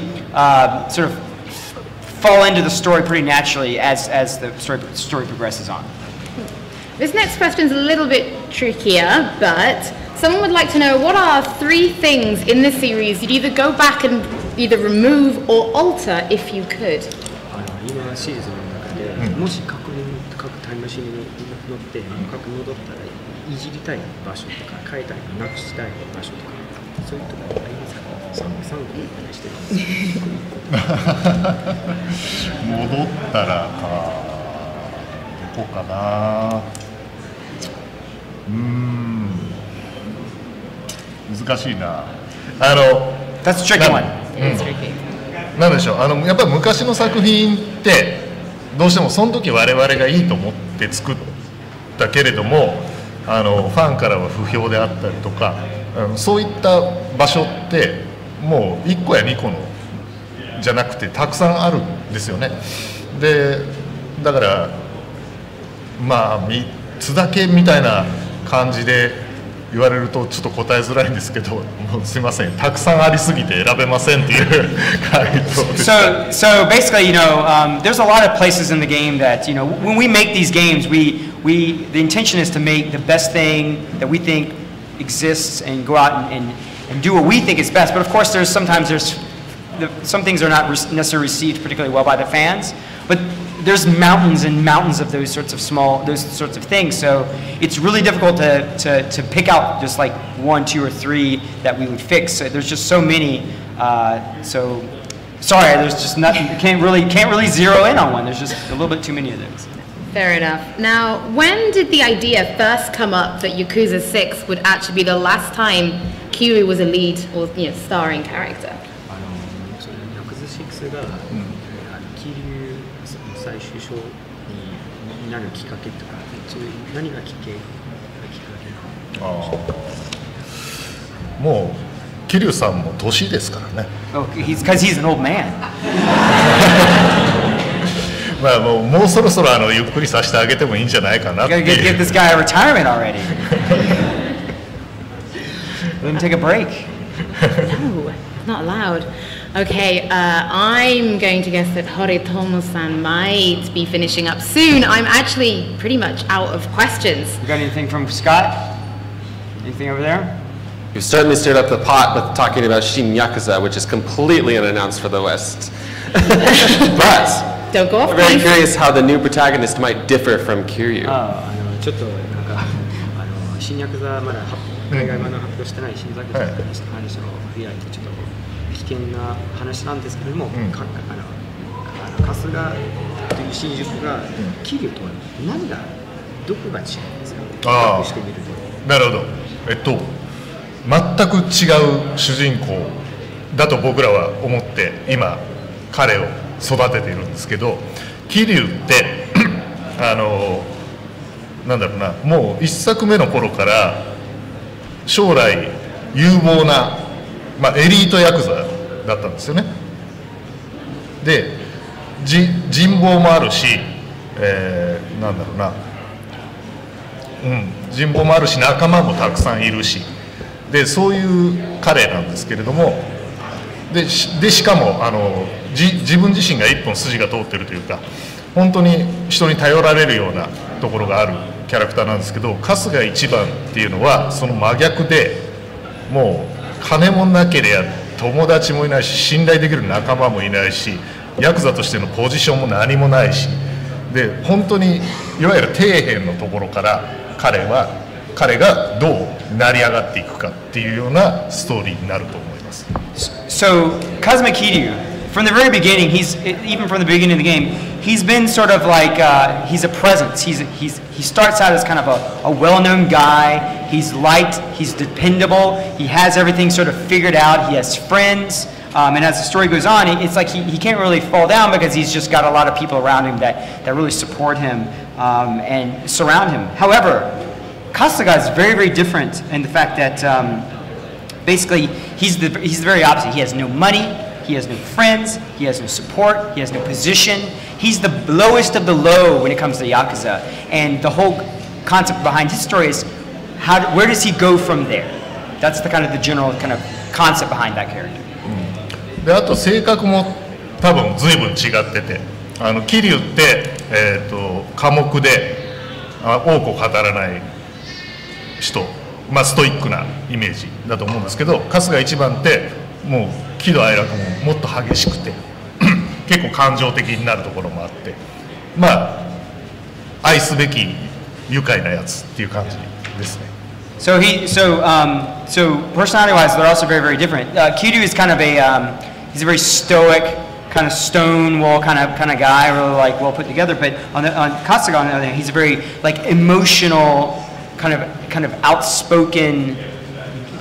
sort of fall into the story pretty naturally as the story progresses on. This next question is a little bit trickier, but someone would like to know what are 3 things in this series you'd either go back and either remove or alter if you could. 今シーズンの中で、もし各タイムマシンに乗って過去に戻ったらいじりたい場所とか変えたいなくしたい場所とかそういうところありますか？3個お願いしてるんです。戻ったらどこかな。難しいな。That's a tricky one. なんでしょう。やっぱり昔の作品ってどうしてもその時我々がいいと思って作ったけれども、ファンからは不評であったりとか、そういった場所ってもう1個や2個のじゃなくてたくさんあるんですよね。で、だからまあ3つだけみたいな感じで言われるとちょっと答えづらいんですけど、もうすいません、たくさんありすぎて選べませんっていう回答です。So basically, there's a lot of places in the game that when we make these games, the intention is to make the best thing that we think exists and go out and do what we think is best. But of course, sometimes some things are not necessarily received particularly well by the fans. But there's mountains and mountains of those sorts of things. So it's really difficult to pick out just like 1, 2, or 3 that we would fix. So there's just so many. So sorry, there's just nothing. Can't really zero in on one. There's just a little bit too many of those. Fair enough. Now, when did the idea first come up that Yakuza 6 would actually be the last time Kiryu was a lead or starring character? ヤクザ6が桐生最終章になるきっかけとか、何がきっかけなの？もう桐生さんも年ですからね。Oh, because he's an old man. まあもうそろそろゆっくりさせてあげてもいいんじゃないかなっていう。Get this guy a retirement already. Let him take a break. No, not allowed. Okay, I'm going to guess that Horitomo-san might be finishing up soon. I'm actually pretty much out of questions. You got anything from Scott? Anything over there? You certainly stirred up the pot with talking about Shin Yakuza, which is completely unannounced for the West. But don't go off. I'm very curious how the new protagonist might differ from Kiryu. ちょっとなんか新ヤクザまだ海外版の発表してない新ヤクザの話の不やちょっと危険な話なんですけれども、春日という新宿が桐生とは何がどこが違うんですか？してみると。なるほど。全く違う主人公だと僕らは思って今彼を育てているんですけど、桐生ってなんだろうな、もう1作目の頃から将来有望な、エリートヤクザだったんですよね。で人望もあるし、なんだろうな、人望もあるし仲間もたくさんいるし、でそういう彼なんですけれども、でしかも自分自身が一本筋が通ってるというか、本当に人に頼られるようなところがあるキャラクターなんですけど、春日一番っていうのはその真逆で、もう金もなければ友達もいないし信頼できる仲間もいないし、ヤクザとしてのポジションも何もないしで、本当にいわゆる底辺のところから彼がどう成り上がっていくかっていうようなストーリーになると思います。So Kazuma Kiryu from the very beginning, even from the beginning of the game, he's been sort of like he's a presence. He starts out as kind of a well-known guy. He's liked. He's dependable. He has everything sort of figured out. He has friends. And as the story goes on, it's like he can't really fall down because he's just got a lot of people around him that really support him and surround him. However, Kasuga is very, very different in the fact that basically he's the very opposite. He has no money, he has no friends, he has no support, he has no position. He's the lowest of the low when it comes to Yakuza. And the whole concept behind his story is where does he go from there? That's the general kind of concept behind that character. であと性格も多分随分違ってて、桐生って、寡黙で多く語らない人、ストイックなイメージだと思うんですけど、春日一番ってもう喜怒哀楽ももっと激しくて結構感情的になるところもあって、愛すべき愉快なやつっていう感じですね。So personality-wise, they're also very, very different. Kiryu is kind of he's a very stoic, kind of stone wall kind of guy, really like well put together. But on Kasuga, on the other hand, he's a very like emotional, kind of outspoken,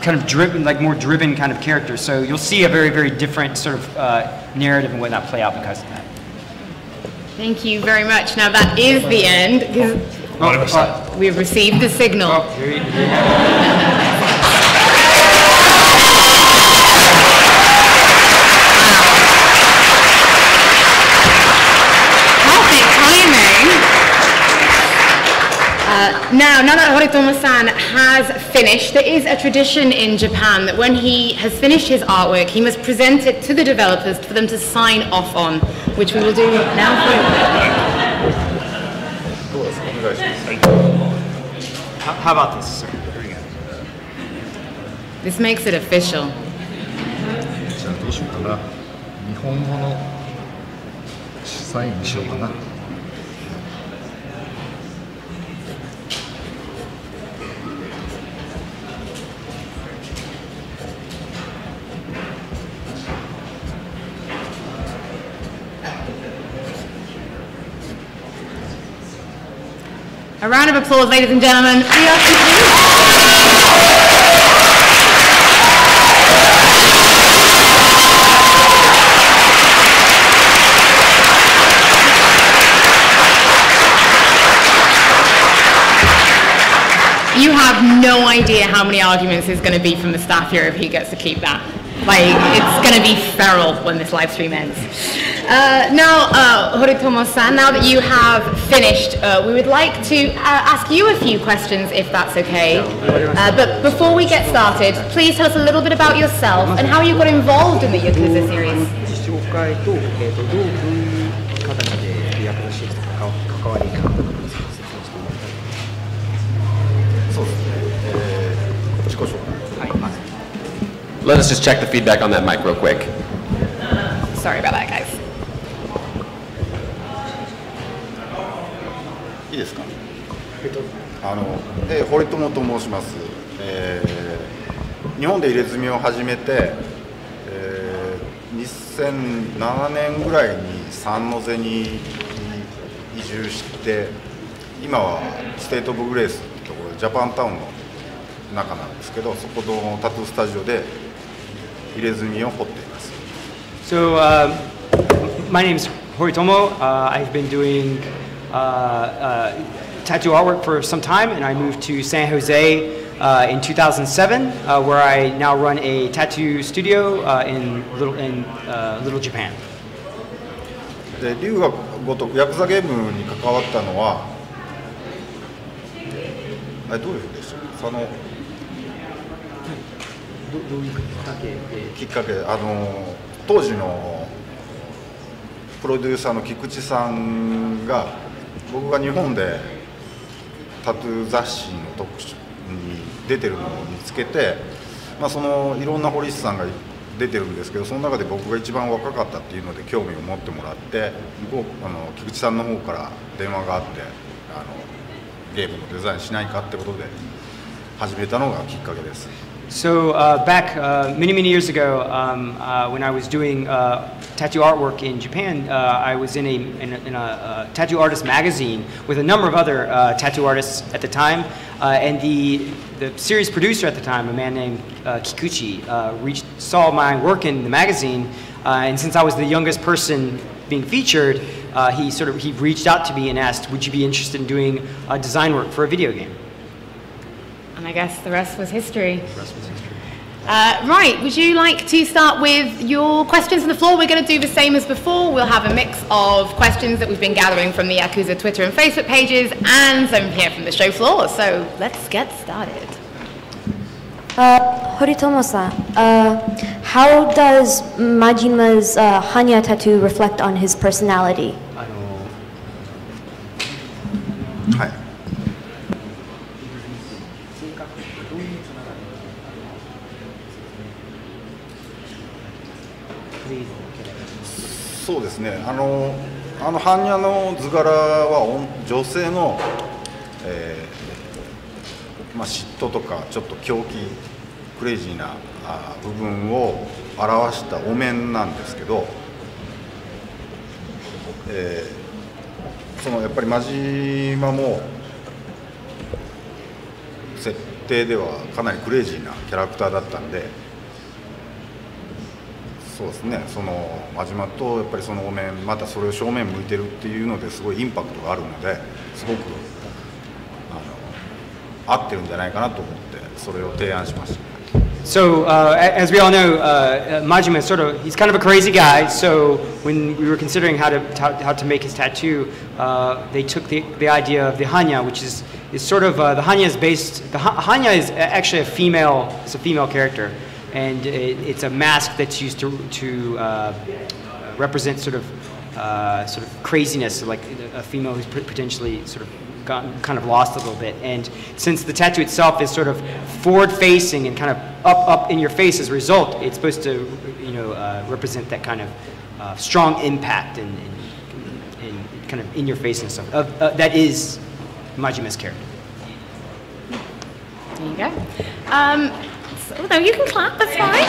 kind of driven, like more driven kind of character. So you'll see a very, very different sort of narrative and whatnot play out because of that. Thank you very much. Now that is the end. We've received the signal. Now that Horitomo-san has finished, there is a tradition in Japan that when he has finished his artwork, he must present it to the developers for them to sign off on, which we will do now for you. How about this, sir? This makes it official. じゃあどうしようかな。日本語のサインにしようかな。A round of applause, ladies and gentlemen. We are You have no idea how many arguments there's going to be from the staff here if he gets to keep that. Like, it's going to be feral when this live stream ends. Now, Horitomo-san, now that you have finished, we would like to ask you a few questions, if that's okay. But before we get started, please tell us a little bit about yourself and how you got involved in the Yakuza series. Let us just check the feedback on that mic real quick. Sorry about that, guys. いいですか。堀友と申します。日本で入れ墨を始めて、2007年ぐらいに三ノ瀬に移住して、今はステート・オブ・グレースってところでジャパンタウンの中なんですけど、そこのタトゥースタジオで入れ墨を彫っています。So, my name is Horitomo. I've been doing tattoo artwork for some time, and I moved to San Jose in 2007, where I now run a tattoo studio in Little Japan. で、龍が如くヤクザゲームに関わったのは、どういうふうでしょう。どういうきっかけ当時のプロデューサーの菊池さんが僕が日本でタトゥー雑誌の特集に出てるのを見つけて、そのいろんな彫り師さんが出てるんですけど、その中で僕が一番若かったっていうので興味を持ってもらって、菊池さんの方から電話があってゲームのデザインしないかってことで始めたのがきっかけです。So back many years ago, when I was doing tattoo artwork in Japan, I was in a tattoo artist magazine with a number of other tattoo artists at the time, and the series producer at the time, a man named Kikuchi, saw my work in the magazine, and since I was the youngest person being featured, he reached out to me and asked, would you be interested in doing design work for a video game? And I guess the rest was history. Right, would you like to start with your questions on the floor? We're going to do the same as before. We'll have a mix of questions that we've been gathering from the Yakuza Twitter and Facebook pages and some here from the show floor. So let's get started. Horitomo-san, how does Majima's Hanya tattoo reflect on his personality? はい。そうですね。般若の図柄は女性の、嫉妬とかちょっと狂気クレイジーな部分を表したお面なんですけど、やっぱり真島も設定ではかなりクレイジーなキャラクターだったんで、そうですね、真島とやっぱりそのお面、またそれを正面向いてるっていうのですごいインパクトがあるので、すごく合ってるんじゃないかなと思ってそれを提案しました。So, as we all know, Majima is he's kind of a crazy guy, so when we were considering how to make his tattoo, they took the idea of the Hanya, which is sort of, the Hanya is actually a female character, and it's a mask that's used to represent sort of craziness, like a female who's potentially sort of gotten kind of lost a little bit. And since the tattoo itself is sort of forward-facing and kind of up in your face as a result, it's supposed to, represent that kind of strong impact and kind of in your face and stuff. That is Majima's character. There you go. No, you can clap. That's fine.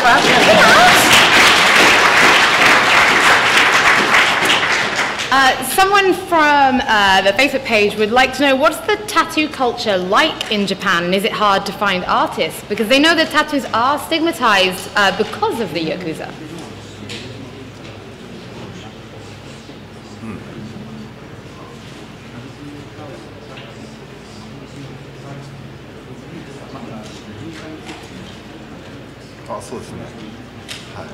Someone from the Facebook page would like to know, what's the tattoo culture like in Japan, and is it hard to find artists? Because they know that tattoos are stigmatized because of the Yakuza. Ah, そうですね。は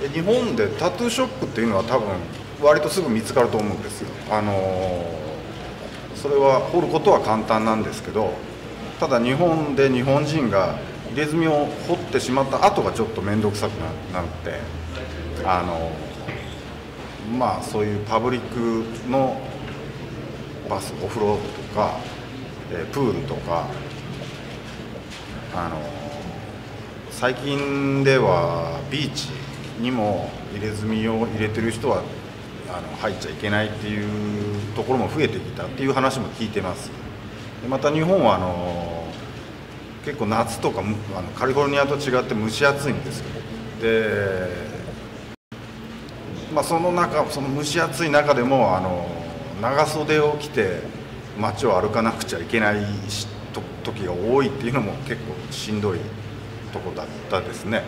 い。日本でタトゥーショップっていうのは多分割とすぐ見つかると思うんですよ。それは彫ることは簡単なんですけど、ただ日本で日本人が入れ墨を彫ってしまった後がちょっと面倒くさくなって、そういうパブリックのお風呂とか、プールとか、最近ではビーチにも入れ墨を入れてる人は入っちゃいけないっていうところも増えてきたっていう話も聞いてます。でまた日本は結構夏とかカリフォルニアと違って蒸し暑いんですよ。で、その蒸し暑い中でも長袖を着て街を歩かなくちゃいけない時が多いっていうのも結構しんどいとこだったですね。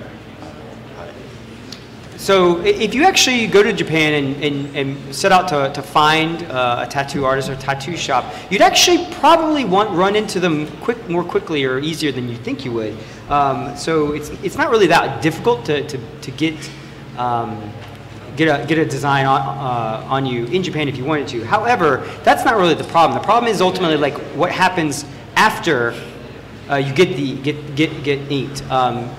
So if you actually go to Japan and set out to find a tattoo artist or tattoo shop, you'd actually probably run into them more quickly or easier than you think you would. So it's not really that difficult to get a design on you in Japan if you wanted to. However, that's not really the problem. The problem is ultimately like what happens after you get inked.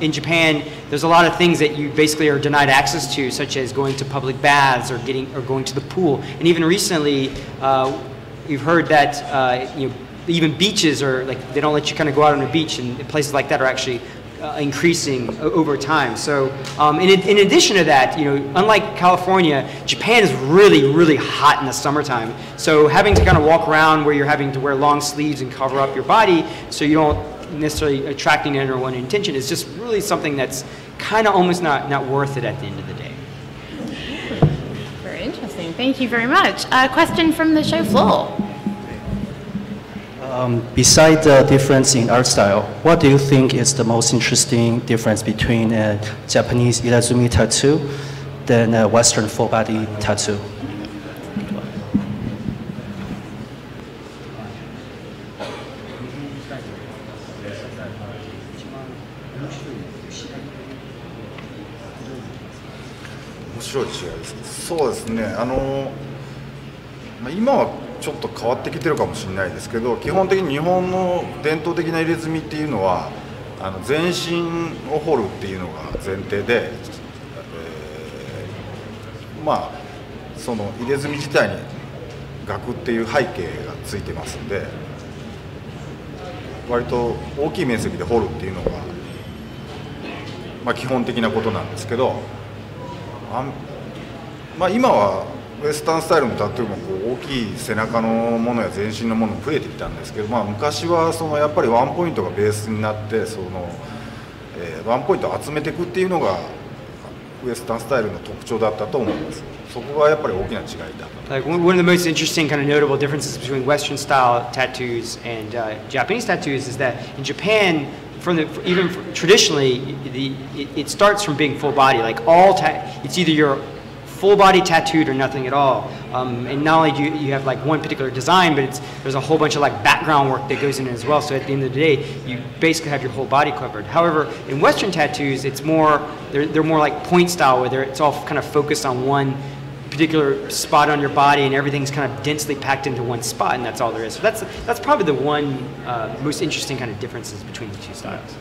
In Japan, there's a lot of things that you basically are denied access to, such as going to public baths or going to the pool. And even recently, we've heard that even beaches are they don't let you kind of go out on a beach, and places like that are actually increasing over time. So in addition to that, unlike California, Japan is really, really hot in the summertime. So having to kind of walk around where you're having to wear long sleeves and cover up your body so you don't necessarily attracting anyone intention. It's just really something that's kind of almost not worth it at the end of the day. Very interesting. Thank you very much. A question from the show floor. Besides the difference in art style, what do you think is the most interesting difference between a Japanese Irezumi tattoo than a Western full body tattoo?面白い違いです。そうですね。今はちょっと変わってきてるかもしれないですけど、基本的に日本の伝統的な入れ墨っていうのは全身を彫るっていうのが前提で、まあその入れ墨自体に額っていう背景がついてますんで、割と大きい面積で彫るっていうのが、まあ、基本的なことなんですけど、まあ、今はウエスタンスタイルのタトゥーもこう大きい背中のものや全身のものも増えてきたんですけど、まあ、昔はやっぱりワンポイントがベースになってワンポイントを集めていくっていうのがウエスタンスタイルの特徴だったと思います。そこがやっぱり大きな違いだと。Like one of the most interesting kind of notable differences between Western style tattoos and Japanese tattoos is that in Japan, even traditionally, it starts from being full body. Like it's either you're full body tattooed or nothing at all. And not only do you have like one particular design, but there's a whole bunch of like background work that goes in it as well. So at the end of the day, you basically have your whole body covered. However, in Western tattoos, it's more they're more like point style, where it's all kind of focused on one particular spot on your body, and everything's kind of densely packed into one spot, and that's all there is. So that's probably the one most interesting kind of differences between the two styles.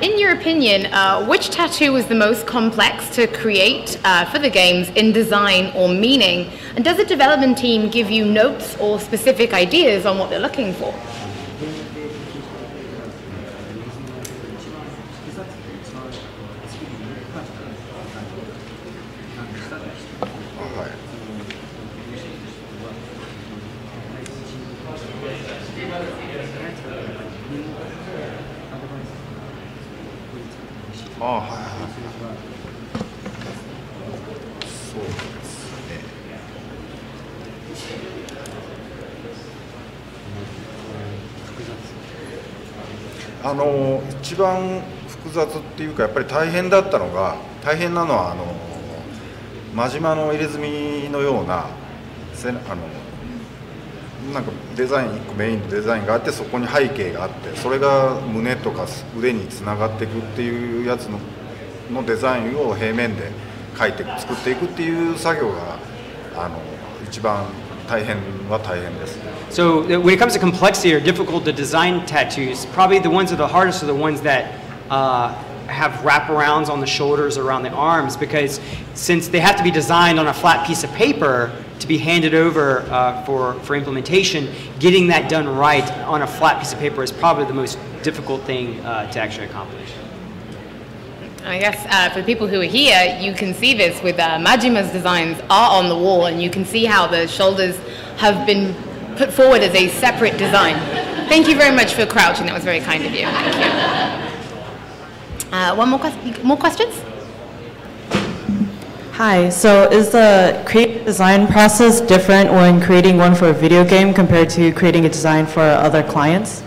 In your opinion, which tattoo was the most complex to create for the games in design or meaning? And does the development team give you notes or specific ideas on what they're looking for? So 一番複雑っていうかやっぱり大変なのは真島の入れ墨のようななんかデザイン1個メインのデザインがあって、そこに背景があって、それが胸とか腕につながっていくっていうやつのデザインを平面で描いて作っていくっていう作業が一番大変は大変です。So when it comes to complexity or difficult to design tattoos, probably the ones that are the hardest are the ones that have wraparounds on the shoulders, around the arms, because since they have to be designed on a flat piece of paper to be handed over for implementation, getting that done right on a flat piece of paper is probably the most difficult thing to actually accomplish. I guess for people who are here, you can see this with Majima's designs are on the wall, and you can see how the shoulders have been put forward as a separate design. Thank you very much for crouching. That was very kind of you. Thank you. More questions? Hi, so is the creative design process different when creating one for a video game compared to creating a design for other clients?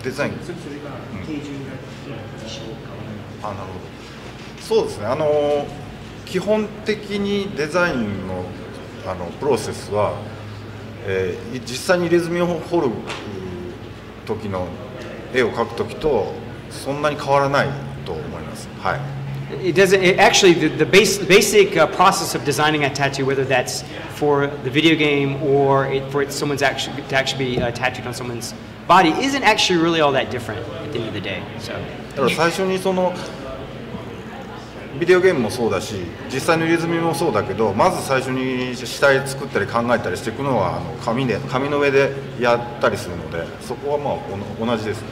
Design. なるほど。そうですね。基本的にデザインのプロセスは、実際に入れ墨を彫る時の絵を描く時とそんなに変わらないと思います。はい。Actually, the basic process of designing a tattoo, whether that's for the video game or for someone's to actually be tattooed on someone's body, isn't actually really all that different at the end of the day. So. だから最初にビデオゲームもそうだし実際の入れ墨もそうだけど、まず最初に下絵作ったり考えたりしていくのは紙の上でやったりするので、そこはまあ同じですね。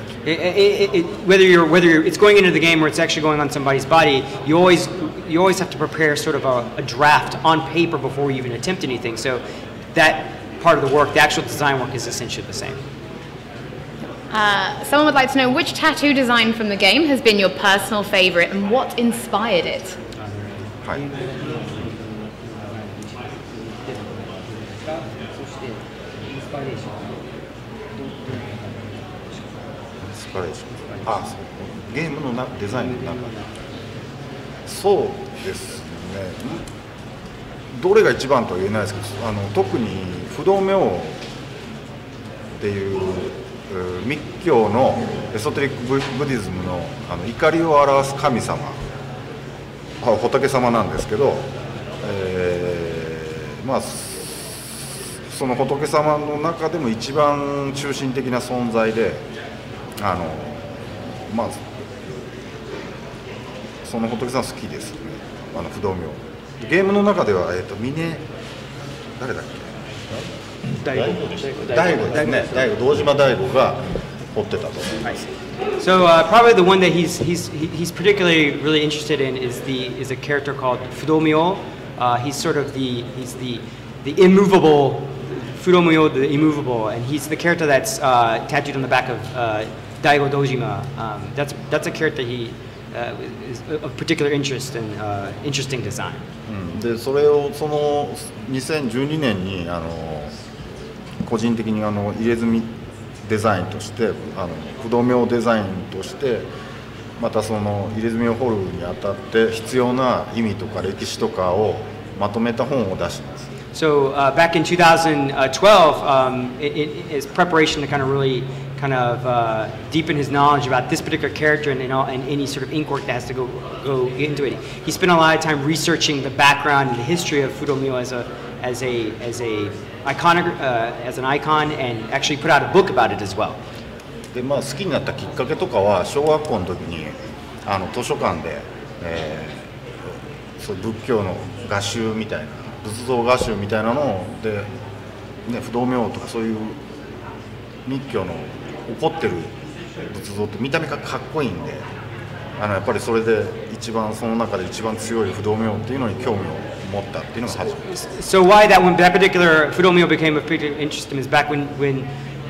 Whether it's going into the game or it's actually going on somebody's body, you always have to prepare sort of a draft on paper before you even attempt anything. So that part of the work, the actual design work, is essentially the same. Someone would like to know which tattoo design from the game has been your personal favorite and what inspired it? はい。あ、ゲームのデザインの中で。そうですね。どれが一番とは言えないですけど、特に不動明王っていう密教のエソテリックブディズムの怒りを表す神様、仏様なんですけど、まあその仏様の中でも一番中心的な存在で、まあその仏さん好きですね。不動明ゲームの中では峰誰だっけ？大悟ですね。大悟堂島大悟が彫ってたと思います。So probably the one that he's particularly really interested in is a character called Fudomyo. He's sort of the immovable Fudomyo, the immovable, and he's the character that's tattooed on the back of Daigo Dojima. That's a character he is of particular interest and interesting design. でそれをその2012年に個人的に入れ墨デザインとして不動明デザインとしてまたその入れ墨を彫るにあたって必要な意味とか歴史とかをまとめた本を出してます。So back in 2012, his preparation to kind of really deepen his knowledge about this particular character and any sort of ink work that has to go into it. He spent a lot of time researching the background and the history of Fudomyo as an icon and actually put out a book about it as well. で好きになったきっかけとかは小学校の時に図書館で、そう仏教の画集みたいな仏像画集みたいなので、ね、不動明王とかそういう密教の怒ってる仏像って見た目がかっこいいんでやっぱりそれで一番その中で一番強い不動明王っていうのに興味を持ったっていうのが初めてです。So why that particular Fudomyo became a particular interest in him is back when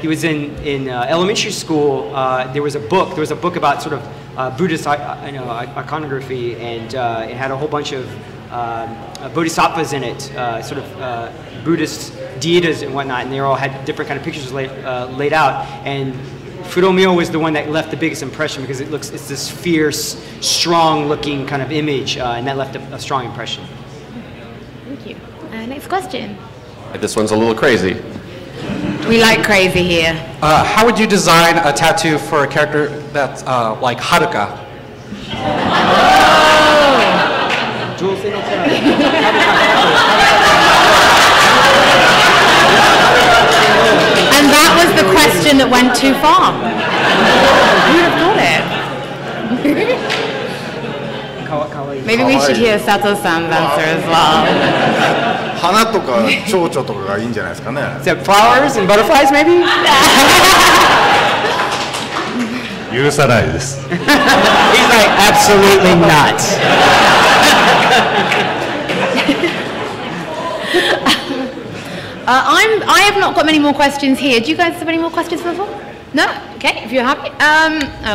he was in elementary school. There was a book about sort of Buddhist iconography, and it had a whole bunch of bodhisattvas in it, sort of Buddhist deities and whatnot, and they all had different kind of pictures laid out. And Fudomyo was the one that left the biggest impression because it's this fierce, strong-looking kind of image, and that left a strong impression. Thank you. Next question. This one's a little crazy. We like crazy here. How would you design a tattoo for a character that's like Haruka? And that was the question that went too far. Who would have thought it? Maybe we should hear Sato-san's answer as well. 花とか蝶々とかがいいんじゃないですかね。Is that flowers and butterflies maybe? 許さないです。He's like, absolutely not. I have not got many more questions here. Do you guys have any more questions for the floor? No? Okay, if you're happy.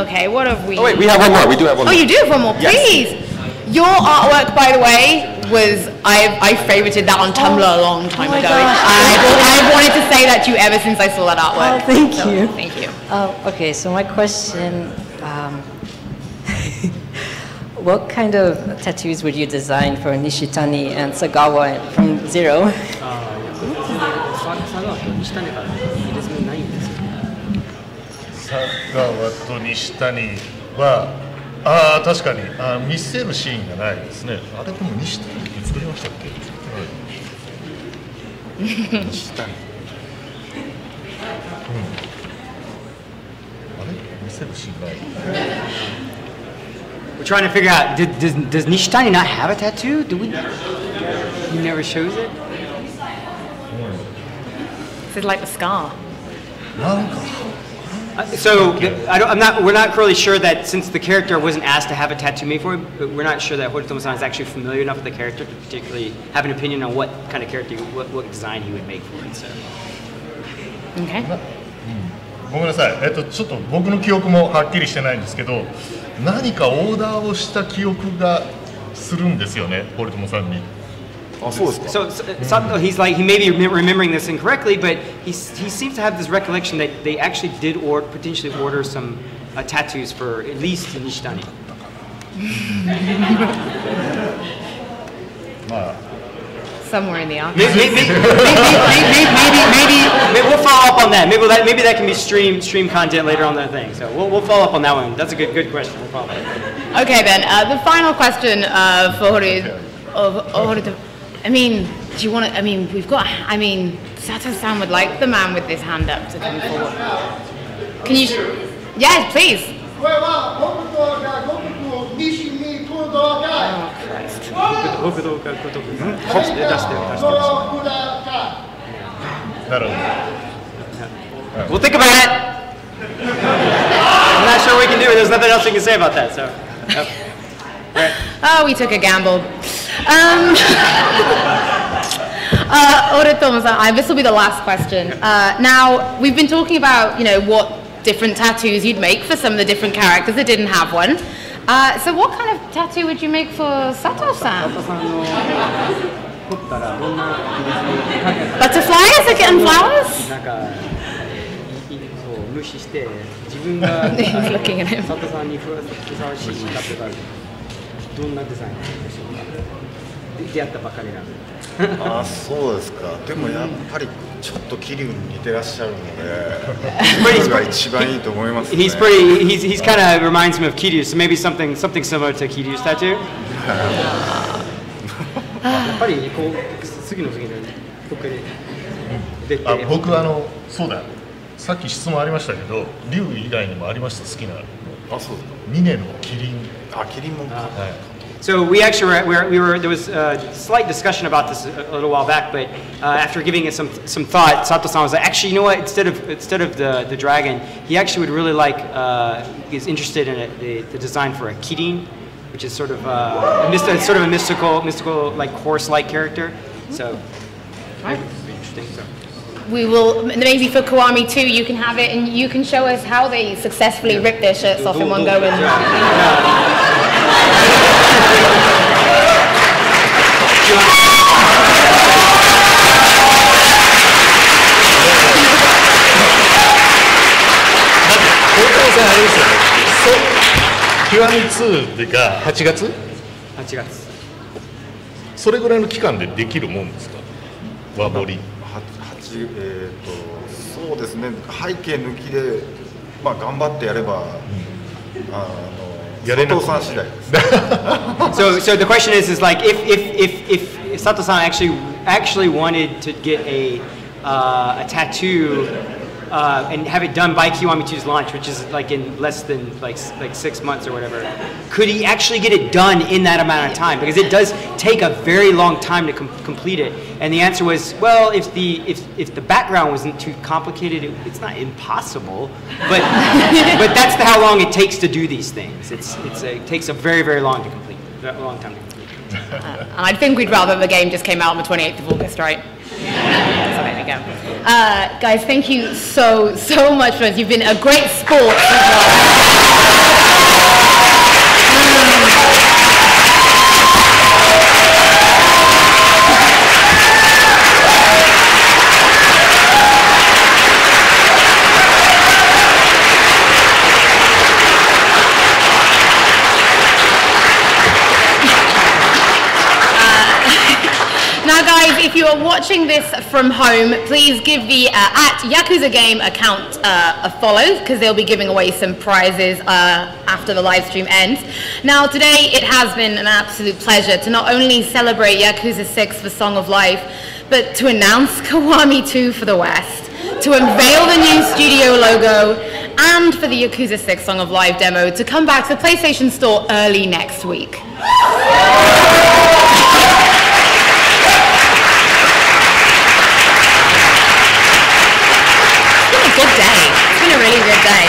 Okay, what have we... Oh wait, we have one more. We do have one more. Oh, you do have one more? Please! Yes. Your artwork, by the way, was... I favorited that on Tumblr a long time ago. I've wanted to say that to you ever since I saw that artwork. Oh, thank you. Thank you. Okay, so my question... what kind of tattoos would you design for Nishitani and Sagawa from Zero? 佐川と西谷は確かに見せるシーンがないですね。あれでも西谷って作りましたっけ？西谷。あれ見せるシーンない。trying to figure out, does Nishitani not have a tattoo? He never shows it? This is like the scar. We're not really sure that since the character wasn't asked to have a tattoo made for him, but we're not sure that Horitomo-san is actually familiar enough with the character to particularly have an opinion on what kind of character, what design he would make for it. So. Okay. ごめんなさい。ちょっと僕の記憶もはっきりしてないんですけど、何かオーダーをした記憶がするんですよね、堀友さんに。So he's like, he may be remembering this incorrectly, but he seems to have this recollection that they actually did potentially order some tattoos for at least Nishitani. Somewhere in the office. Maybe we'll follow up on that. Maybe that can be stream content later on that thing. So we'll follow up on that one. That's a good question. We'll follow up. Okay then, the final question for Horitomo. I mean, do you want to? I mean, Sato-san would like the man with this hand up to come forward. Can you? Yes, please. Oh, Christ. We'll think about it. I'm not sure we can do it. There's nothing else we can say about that. So. Oh, we took a gamble. Horitomo-san, this will be the last question. Now, we've been talking about, what different tattoos you'd make for some of the different characters that didn't have one. So what kind of tattoo would you make for Sato-san? Butterflies and flowers? He's looking at him. どんなデザインでしょうか。出会ったばかりなので。あ、そうですか。でもやっぱりちょっと桐生に似てらっしゃるので、それが一番いいと思いますね。He's kind of reminds me of Kiryu, so maybe something similar to Kiryu's tattoo. やっぱりこう次のどっかで出て。僕そうだ。さっき質問ありましたけど、龍以外にもありました好きな。あ、そうですか。2年のキリン。あ、キリンも。So we actually there was a slight discussion about this a little while back, but after giving it some thought, Sato-san was like, actually, you know what? Instead of the dragon, he actually would really like is interested in the design for a kirin, which is sort of a mystical like horse-like character. So that would be interesting. So. We will, maybe for Kiwami too, you can have it and you can show us how they successfully rip their shirts off in one go. Kiwami 2が8月？8月。それぐらいの期間でできるもんですか？和彫り。そうですね。背景抜きで頑張ってやれば佐藤さん次第です。So the question is like if Sato-san actually wanted to get a tattoo and have it done by Kiwami 2's launch, which is like in less than like 6 months or whatever, could he actually get it done in that amount of time? Because it does take a very long time to complete it. And the answer was, well, if the background wasn't too complicated, it's not impossible, but that's how long it takes to do these things. It takes a very, very long time to complete. I think we'd rather the game just came out on the 28th of August, right? So there we go. Guys, thank you so much for this. You've been a great sport as well. Now guys, if you are watching this from home, please give the at Yakuza Game account a follow, because they'll be giving away some prizes after the live stream ends. Now today it has been an absolute pleasure to not only celebrate Yakuza 6 for Song of Life, but to announce Kiwami 2 for the West, to unveil the new studio logo, and for the Yakuza 6 Song of Life demo to come back to the PlayStation Store early next week. Good day. It's been a really good day.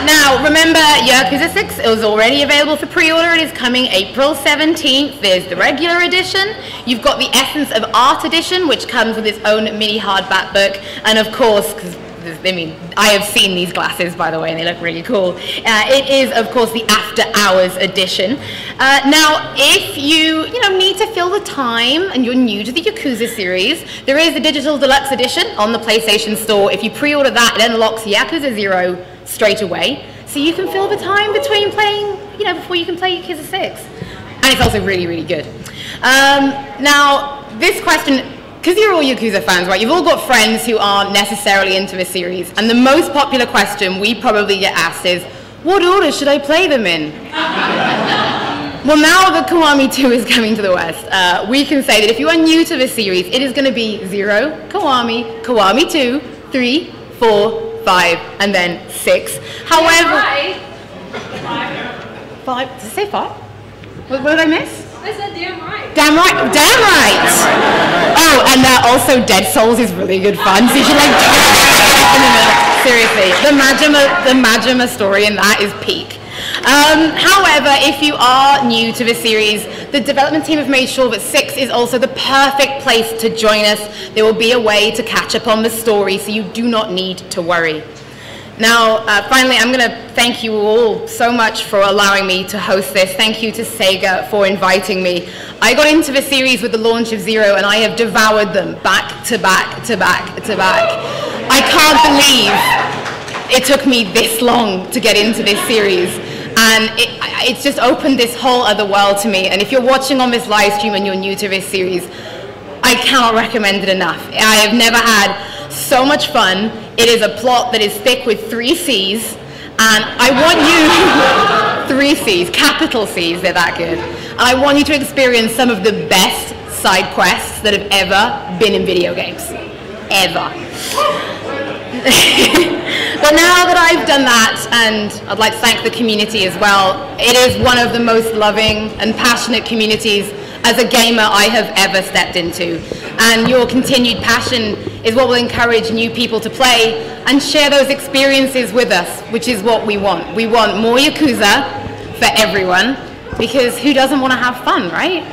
Now, remember, Yakuza 6 is already available for pre-order. It is coming April 17th. There's the regular edition. You've got the Essence of Art edition, which comes with its own mini hardback book. And of course, because I mean, I have seen these glasses, by the way, and they look really cool. It is, of course, the After Hours edition. Now, if you need to fill the time and you're new to the Yakuza series, there is a digital deluxe edition on the PlayStation Store. If you pre-order that, it unlocks Yakuza 0 straight away, so you can fill the time between playing, before you can play Yakuza 6. And it's also really, really good. Now, this question, because you're all Yakuza fans, right? You've all got friends who aren't necessarily into the series, and the most popular question we probably get asked is, what order should I play them in? Well, now that Kiwami 2 is coming to the West, we can say that if you are new to the series, it is going to be 0, Kiwami, Kiwami 2, 3, 4, 5, and then 6. However... 5? Did I say 5? What did I miss? I said damn right. Damn right. Damn right. Oh, and also Dead Souls is really good fun. So you should seriously, the Majima story in that is peak. However, if you are new to the series, the development team have made sure that 6 is also the perfect place to join us. There will be a way to catch up on the story, so you do not need to worry. Now, finally, I'm going to thank you all so much for allowing me to host this. Thank you to Sega for inviting me. I got into the series with the launch of 0, and I have devoured them back to back to back to back. I can't believe it took me this long to get into this series. And it's just opened this whole other world to me. And if you're watching on this live stream and you're new to this series, I cannot recommend it enough. I have never had so much fun. It is a plot that is thick with 3 C's. And I want you, 3 C's, capital C's, they're that good. And I want you to experience some of the best side quests that have ever been in video games. Ever. But now that I've done that, and I'd like to thank the community as well, it is one of the most loving and passionate communities as a gamer I have ever stepped into. And your continued passion is what will encourage new people to play and share those experiences with us, which is what we want. We want more Yakuza for everyone, because who doesn't want to have fun, right?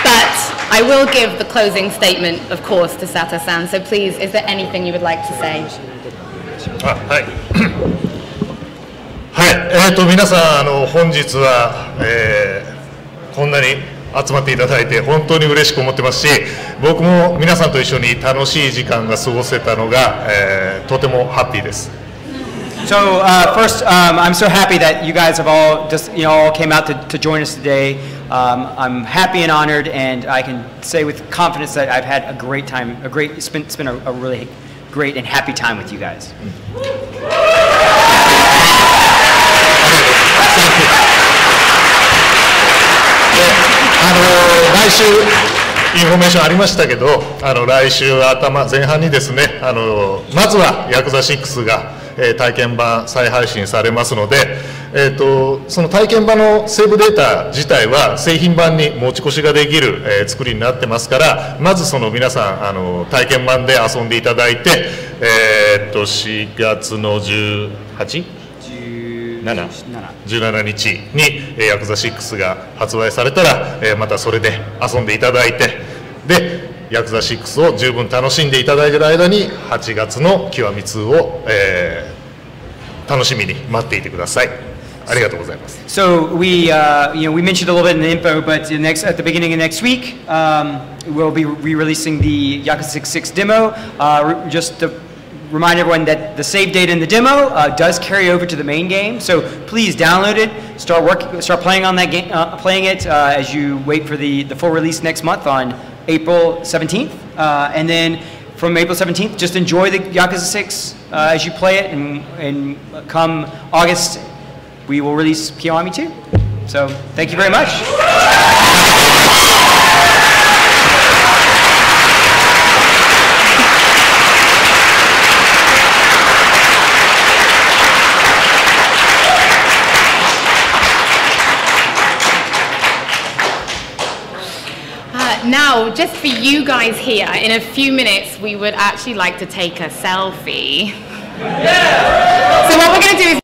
But I will give the closing statement, of course, to Sato-san. So please, is there anything you would like to say? はい。はい。皆さん本日は、こんなに集まっていただいて本当に嬉しく思ってますし、僕も皆さんと一緒に楽しい時間が過ごせたのが、とてもハッピーです。So first, I'm so happy that you guys have all all came out to join us today. I'm happy and honored, and I can say with confidence that I've had a great time. It's been a really great and happy time with you guys. 来週インフォメーションありましたけど、来週前半にですね、まずはヤクザ6が体験版再配信されますので、その体験版のセーブデータ自体は製品版に持ち越しができる、作りになってますから、まずその皆さん体験版で遊んでいただいて、4月の17日にヤクザ6が発売されたら、またそれで遊んでいただいて、でヤクザ6を十分楽しんでいただいている間に8月の極み2を、楽しみに待っていてください。ありがとうございます。So we mentioned a little bit in the info, but at the beginning of next week, we'll be re-releasing the Yakuza 6 demo. Just to remind everyone that the save data in the demo does carry over to the main game. So please download it, start playing on that game, playing it as you wait for the full release next month on April 17th, and then from April 17th, just enjoy the Yakuza 6 as you play it, and come August, we will release Kiwami 2. So thank you very much. now, just for you guys here, in a few minutes, we would actually like to take a selfie. So what we're going to do is